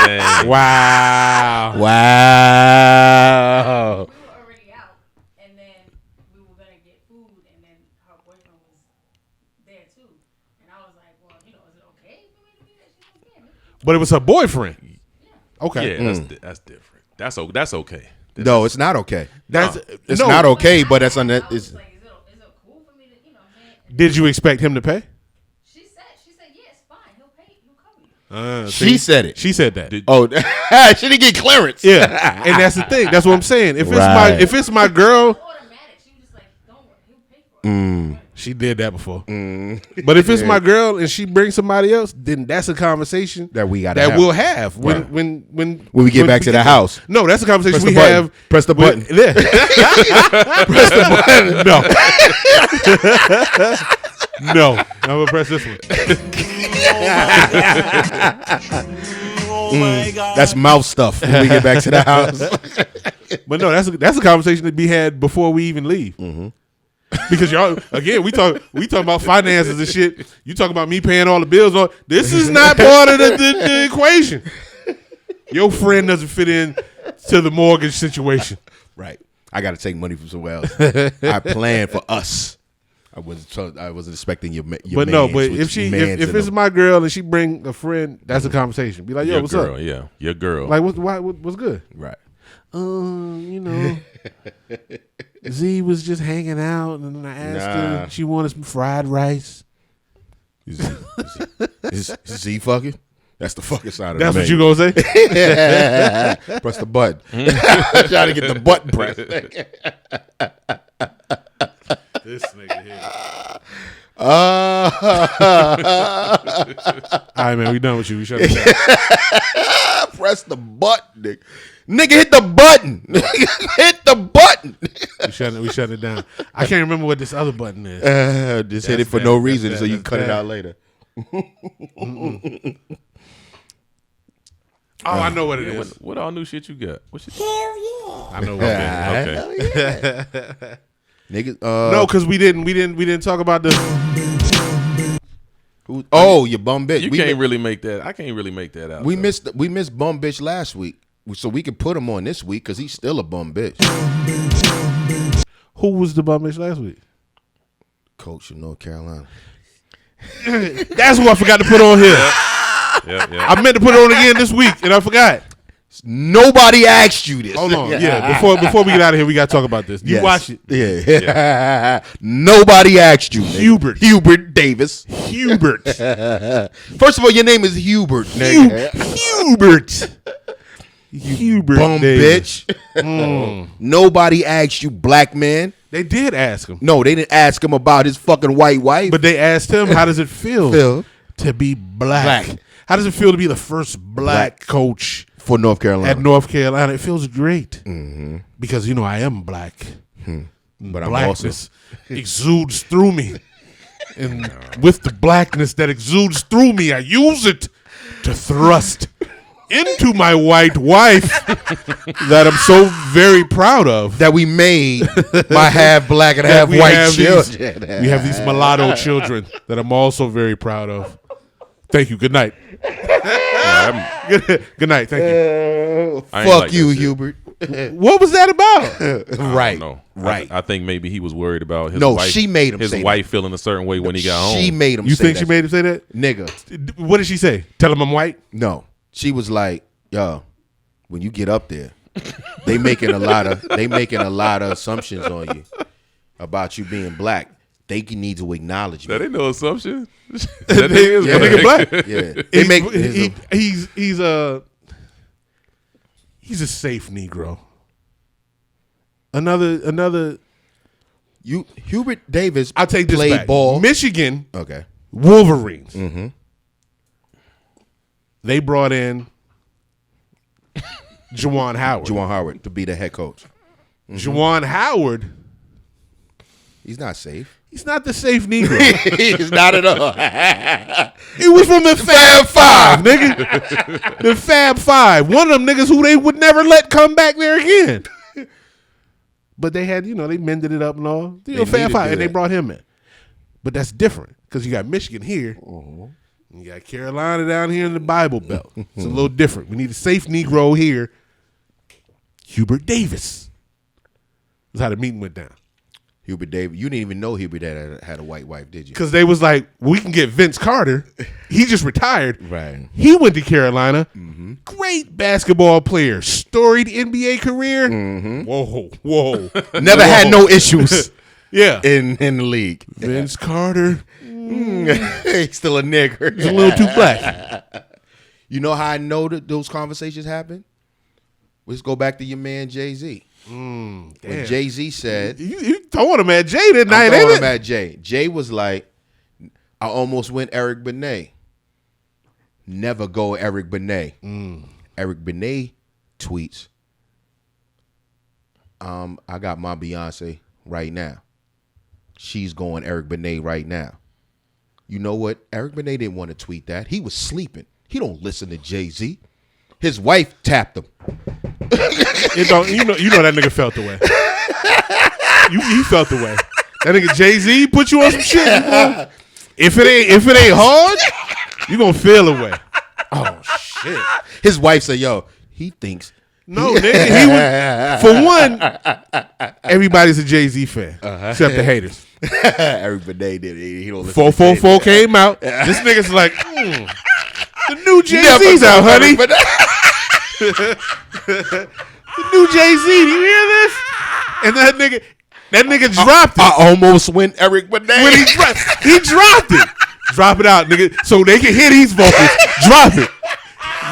Dang. Wow. Wow. We were already out, and then we were gonna get food, and then her boyfriend was there too, and I was like, well, is it okay for me to be there? She was there. But it was her boyfriend. Okay. Yeah, that's different. That's okay. No, it's not okay. It's no. not okay, but that's on I that. was It's, like, is it cool for me to, what I'm saying? Did you expect him to pay? She said, yeah, it's fine. He'll cover you. she said it. She said that. Oh, she didn't get clearance. Yeah, and that's the thing. That's what I'm saying. If Right. it's my girl, Automatic. She was just like, don't worry, he'll pay for it. she did that before. But if it's my girl and she brings somebody else, then that's a conversation That we gotta that have. we'll have when Right. when we get back to the house. No, that's a conversation Press we the button. have. Press the button. Yeah. Press the button. No, no. I'm gonna press this one. That's mouth stuff when we get back to the house. But no, that's a conversation to be had before we even leave. Because y'all, again, we talk about finances and shit. You talk about me paying all the bills. This is not part of the equation. Your friend doesn't fit in to the mortgage situation. Right. I got to take money from somewhere else. I planned for us. I wasn't expecting your But mans no, but with if mans if in it's them. my girl and she bring a friend, that's a conversation. Be like, yo, Your what's girl, up? yeah, your girl. Like, what's good? Right. Z was just hanging out, and I asked her if she wanted some fried rice. Is Z fucking? That's the fucking side of That's the what you gonna say? Press the button. Trying to get the button pressed. This nigga here. All right, man. We done with you. We shut it down. Press the button, nigga. Nigga, hit the button. Hit the button. We shut it down. I can't remember what this other button is. Just hit it for no reason so you can cut it out later. Oh, I know what it is. What all new shit you got? What shit? I know what it is. Okay. Yeah. Nigga, No, because we didn't talk about the. you bum bitch. You can't really make that. I can't really make that out. We missed bum bitch last week, so we could put him on this week because he's still a bum bitch. Who was the bum bitch last week? Coach of North Carolina. That's who I forgot to put on here. Yeah. I meant to put it on again this week, and I forgot. Nobody asked you this. Hold on. Yeah, before we get out of here, we got to talk about this. You watch it. Yeah. Nobody asked you. Nigga. Hubert Davis. Hubert. First of all, your name is Hubert. Nigga. Hubert. Bum bitch. Nobody asked you, black man. They did ask him. No, they didn't ask him about his fucking white wife. But they asked him, how does it feel to be black? How does it feel to be the first black coach for North Carolina? At North Carolina, it feels great. Mm-hmm. Because, I am black. But I'm blackness exudes through me. And with the blackness that exudes through me, I use it to thrust into my white wife that I'm so very proud of. That we made my half black and half white children. We have these mulatto children that I'm also very proud of. Thank you. Good night. Good night. Thank you. Fuck you, Hubert. What was that about? Right. No. Right. I think maybe he was worried about his wife. She made him his say wife that. feeling a certain way when he got home. She made him You say think that. she made him say that? Nigga. What did she say? Tell him I'm white? No. She was like, yo, when you get up there, they making a lot of assumptions on you about you being black. They need to acknowledge me. That ain't no assumption. That nigga black. Yeah. He's a safe Negro. Another. Hubert Davis. I'll take this played back. ball. Michigan. Okay. Wolverines. Mm-hmm. They brought in Juwan Howard. To be the head coach. Mm-hmm. Juwan Howard. He's not safe. He's not the safe Negro. He's not at all. He was from the Fab Five, nigga. The Fab Five. One of them niggas who they would never let come back there again. But they had, they mended it up and all. Fab Five, and they brought him in. But that's different because you got Michigan here. You got Carolina down here in the Bible Belt. It's a little different. We need a safe Negro here. Hubert Davis. That's how the meeting went down. Hubert Davis. You didn't even know Hubert had a white wife, did you? Because they was like, we can get Vince Carter. He just retired. Right. He went to Carolina. Mm-hmm. Great basketball player. Storied NBA career. Mm-hmm. Whoa. Never had no issues. Yeah. In the league. Vince Carter. He's still a nigger. He's a little too black. You know how I know that those conversations happen? Let's go back to your man Jay-Z. When Jay-Z said, you throwing him at Jay that night, I'm throwing ain't him it? at Jay. Jay was like, I almost went Eric Benet. Never go Eric Benet. Eric Benet tweets, I got my Beyonce right now. She's going Eric Benet right now. You know what? Eric Benet didn't want to tweet that. He was sleeping. He don't listen to Jay-Z. His wife tapped him. You know that nigga felt the way. He felt the way. That nigga Jay-Z put you on some shit. If it ain't hard, you gonna feel the way. Oh shit. His wife said, "Yo, he thinks." No, nigga. He was, for one, everybody's a Jay-Z fan except the haters. Eric Benet did. He don't listen. 444 came out. This nigga's like, the new Jay-Z's out, honey. The new Jay-Z. Do you hear this? And that nigga dropped it. I almost went Eric Benet. When he dropped it. Drop it out, nigga, so they can hear these vocals. Drop it.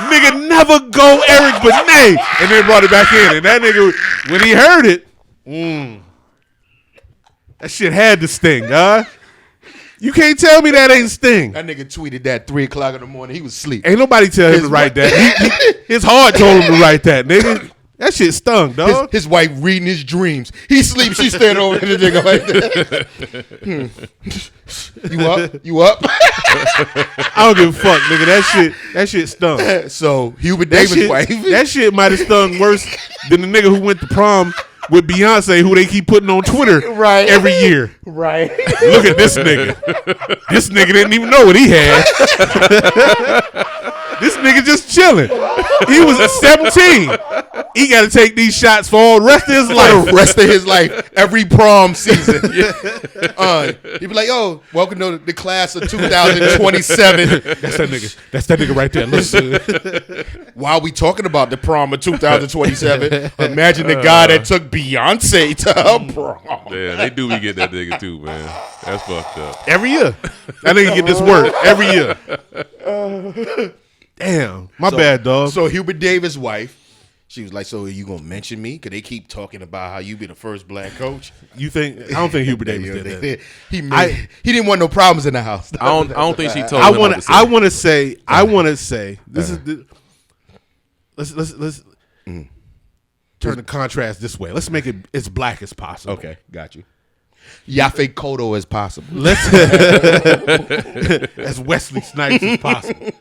Nigga never go Eric Benet. And then brought it back in. And that nigga, when he heard it, that shit had to sting, huh? You can't tell me that ain't Sting. That nigga tweeted that 3 o'clock in the morning. He was asleep. Ain't nobody tell him to write that. His heart told him to write that, nigga. That shit stung, dog. His wife reading his dreams. He sleeps. She standing over the nigga like that. You up? I don't give a fuck, nigga. That shit stung. So Hubert Davis' wife. That shit might have stung worse than the nigga who went to prom with Beyonce, who they keep putting on Twitter every year. Right. Look at this nigga. This nigga didn't even know what he had. This nigga just chilling. He was 17. He got to take these shots for all the rest of his life. The rest of his life, every prom season. He'd be like, "Yo, welcome to the class of 2027." That's that nigga. That's that nigga right there. Listen. While we talking about the prom of 2027, imagine the guy that took Beyonce to her prom. Yeah, they do be getting that nigga too, man. That's fucked up. Every year. That nigga get this work every year. Damn. My bad, dog. So Hubert Davis' wife, she was like, "So are you gonna mention me? Cause they keep talking about how you be the first black coach." You think? I don't think Hubert Davis did that. He didn't want no problems in the house. I don't think she told I him. want to say this is the, let's turn the contrast this way. Let's make it as black as possible. Okay, got you. Yafe Kodo as possible. Let's as Wesley Snipes as possible,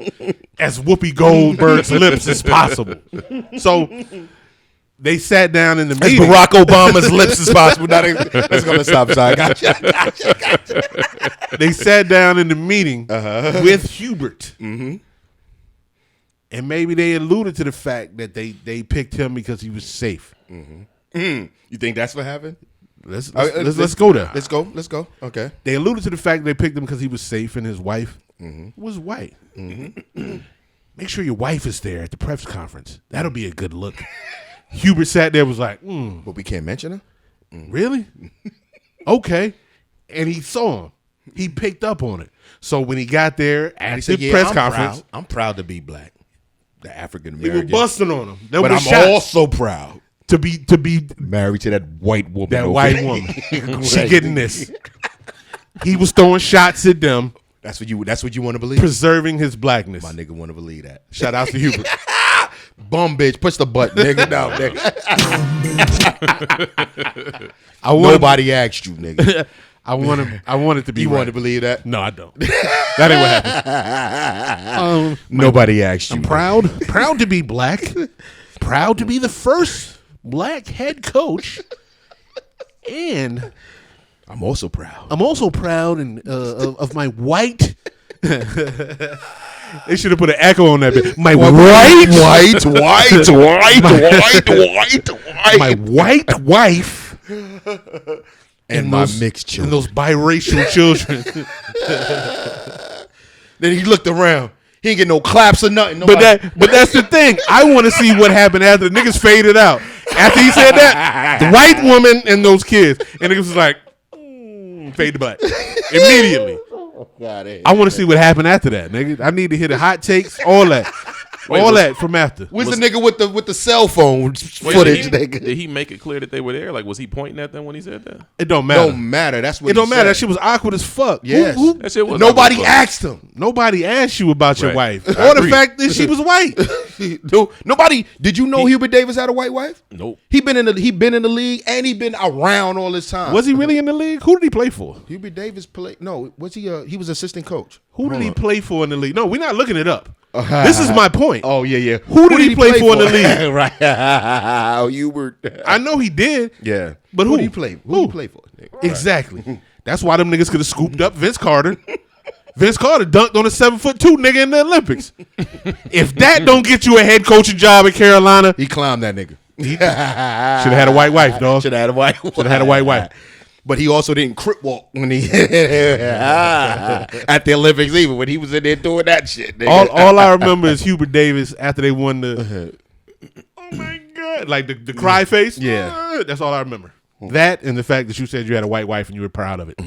as Whoopi Goldberg's lips as possible. So they sat down in the meeting. As Barack Obama's lips as possible. That's gonna stop. Sorry, gotcha. They sat down in the meeting with Hubert, and maybe they alluded to the fact that they picked him because he was safe. You think that's what happened? Let's go there. Let's go. Okay. They alluded to the fact they picked him because he was safe and his wife was white. Make sure your wife is there at the press conference. That'll be a good look. Hubert sat there, was like, But we can't mention her? Really? Okay. And he saw him. He picked up on it. So when he got there at the press conference, I'm proud to be black. The African they American. were busting on him. But I'm also proud to be married to that white woman. that white woman. She getting this. He was throwing shots at them. That's what you want to believe. Preserving his blackness. My nigga want to believe that. Shout out to Hubert. Bum bitch, push the button, nigga. No, nigga. Nobody asked you, nigga. I want it to be. You right. want to believe that? No, I don't. That ain't what happened. Nobody asked you. I'm proud to be black. Proud to be the first black head coach, and I'm also proud. I'm also proud of my white. They should have put an echo on that bit. My white, my white wife, and my mixed children, and those biracial children. Then he looked around. He ain't get no claps or nothing. But that's the thing. I want to see what happened after the niggas faded out. After he said that, the white woman and those kids, and niggas was like, fade to black immediately. I want to see what happened after that, nigga. I need to hear the hot takes, all that. That from after. Where's the nigga with the cell phone footage? Did he make it clear that they were there? Like, was he pointing at them when he said that? It don't matter. Don't matter. That's what it don't he matter. said. That shit was awkward as fuck. Yes. That shit was Nobody awkward. asked him. Nobody asked you about your wife, I or the agree. fact that she was white. Nobody. Did you know Hubert Davis had a white wife? Nope. He been in the league and he been around all this time. Was he really in the league? Who did he play for? Hubert Davis played? No, was he? He was assistant coach. Who did he play for in the league? No, we're not looking it up. This is my point. Oh yeah. Who did he play for in the league? Right. Oh, Hubert. I know he did. Yeah. But who did he play? Who did he play for? Exactly. That's why them niggas could have scooped up Vince Carter. Vince Carter dunked on a 7'2" nigga in the Olympics. If that don't get you a head coaching job at Carolina, He climbed that nigga. should have had a white wife, dog. Should have had a white. Should have had a white wife. But he also didn't crip walk when he at the Olympics either when he was in there doing that shit. Nigga. All I remember is Hubert Davis after they won the oh my god, like the cry face. Yeah. That's all I remember. That and the fact that you said you had a white wife and you were proud of it.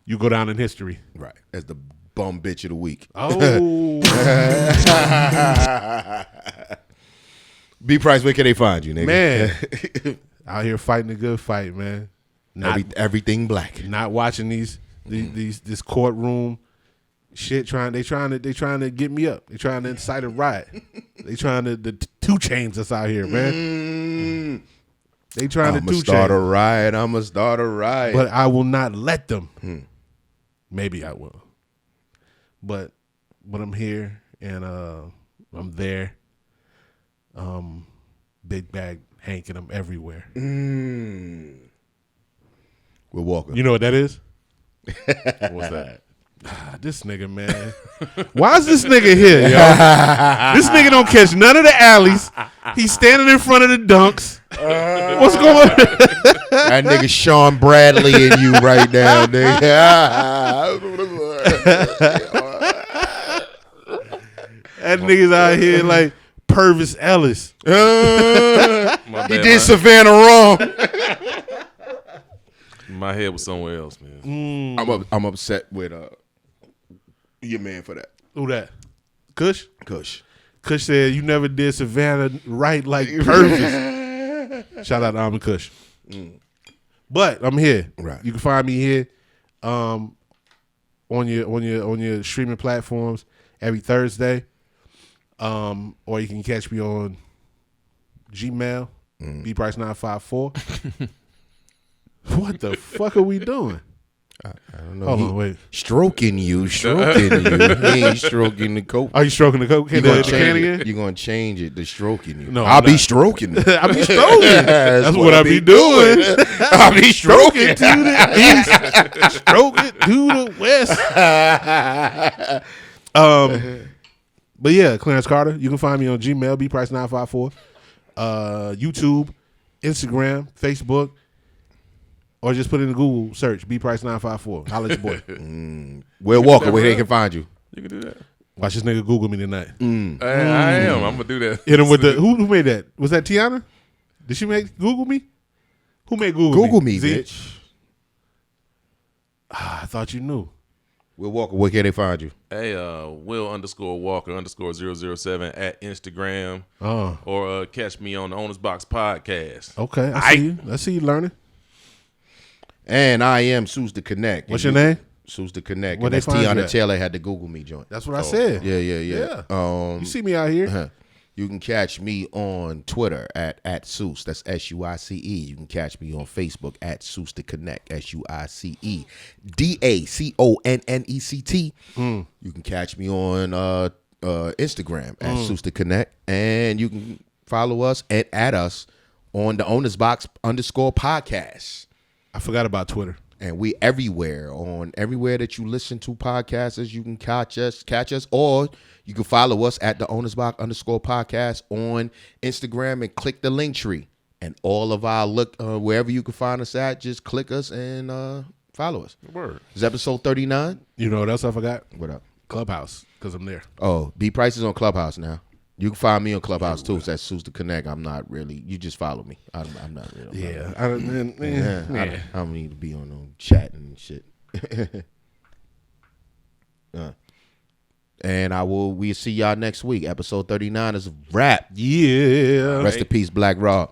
You go down in history, Right. As the bum bitch of the week. Oh, B Price, where can they find you, nigga? man, out here fighting a good fight, man. Not Everything black. not watching these This courtroom shit. They trying to get me up. They trying to incite a riot. They trying to the 2 Chainz us out here, man. They trying to 2 Chainz. I'ma start a riot. But I will not let them. Maybe I will. But I'm here and I'm there. Big bag Hank and I'm everywhere. We're walking. You know what that is? What's that? This nigga, man. Why is this nigga here, yo? This nigga don't catch none of the alleys. He's standing in front of the dunks. What's going on? That nigga Sean Bradley in you right now, nigga. That nigga's out here like Purvis Ellis. He did Savannah wrong. My head was somewhere else, man. I'm upset with your man for that. Who that? Kush? Kush said you never did Savannah right like Purvis. Shout out to Almond Kush. But I'm here. Right. You can find me here on your streaming platforms every Thursday. Or you can catch me on Gmail, bprice954. What the fuck are we doing? I don't know. Hold on, wait. Stroking you. He ain't stroking the coke. Are you stroking the coke? You're gonna change it to stroking you. No, I'll be stroking it. I'll be stroking. That's what I be doing. I'll be stroking to the east, stroke it to the west. But yeah, Clarence Carter. You can find me on Gmail, bprice954, YouTube, Instagram, Facebook, or just put in the Google search bprice954. Holla at your boy. Will Walker, where they can find you. You can do that. Watch this nigga Google me tonight. I am. I'm gonna do that. Hit him with the who made that? Was that Tiana? Did she make Google me? Who made Google me, Z? bitch. I thought you knew. Will Walker, where can they find you? Hey, Will_Walker_007 at Instagram. Oh. Or catch me on the Owner's Box podcast. Okay, I see you. I see you learning. And I am Seuss the Connect. What's your name? Seuss the Connect. Where and they that's find you Tiana at? Taylor had the Google me joint. That's what I said. Yeah. You see me out here. You can catch me on Twitter at Seuss. That's SUICE. You can catch me on Facebook at Seuss the Connect. SUICE DACONNECT. You can catch me on Instagram at Seuss the Connect. And you can follow us and add us on the Owner's Box _podcast. I forgot about Twitter. And we everywhere, on everywhere that you listen to podcasts, you can catch us, or you can follow us at the Owner's Box _podcast on Instagram and click the link tree. And all of our wherever you can find us at, just click us and follow us. Word. It's episode 39. You know what else I forgot? What up? Clubhouse, because I'm there. Oh, B Price is on Clubhouse now. You can find me on Clubhouse too. So that's Seuss the Connect. I'm not really. You just follow me. I'm not really. Yeah. I don't need to be on no chat and shit. And we'll see y'all next week. Episode 39 is a wrap. Yeah. Rest in peace, Black Rob.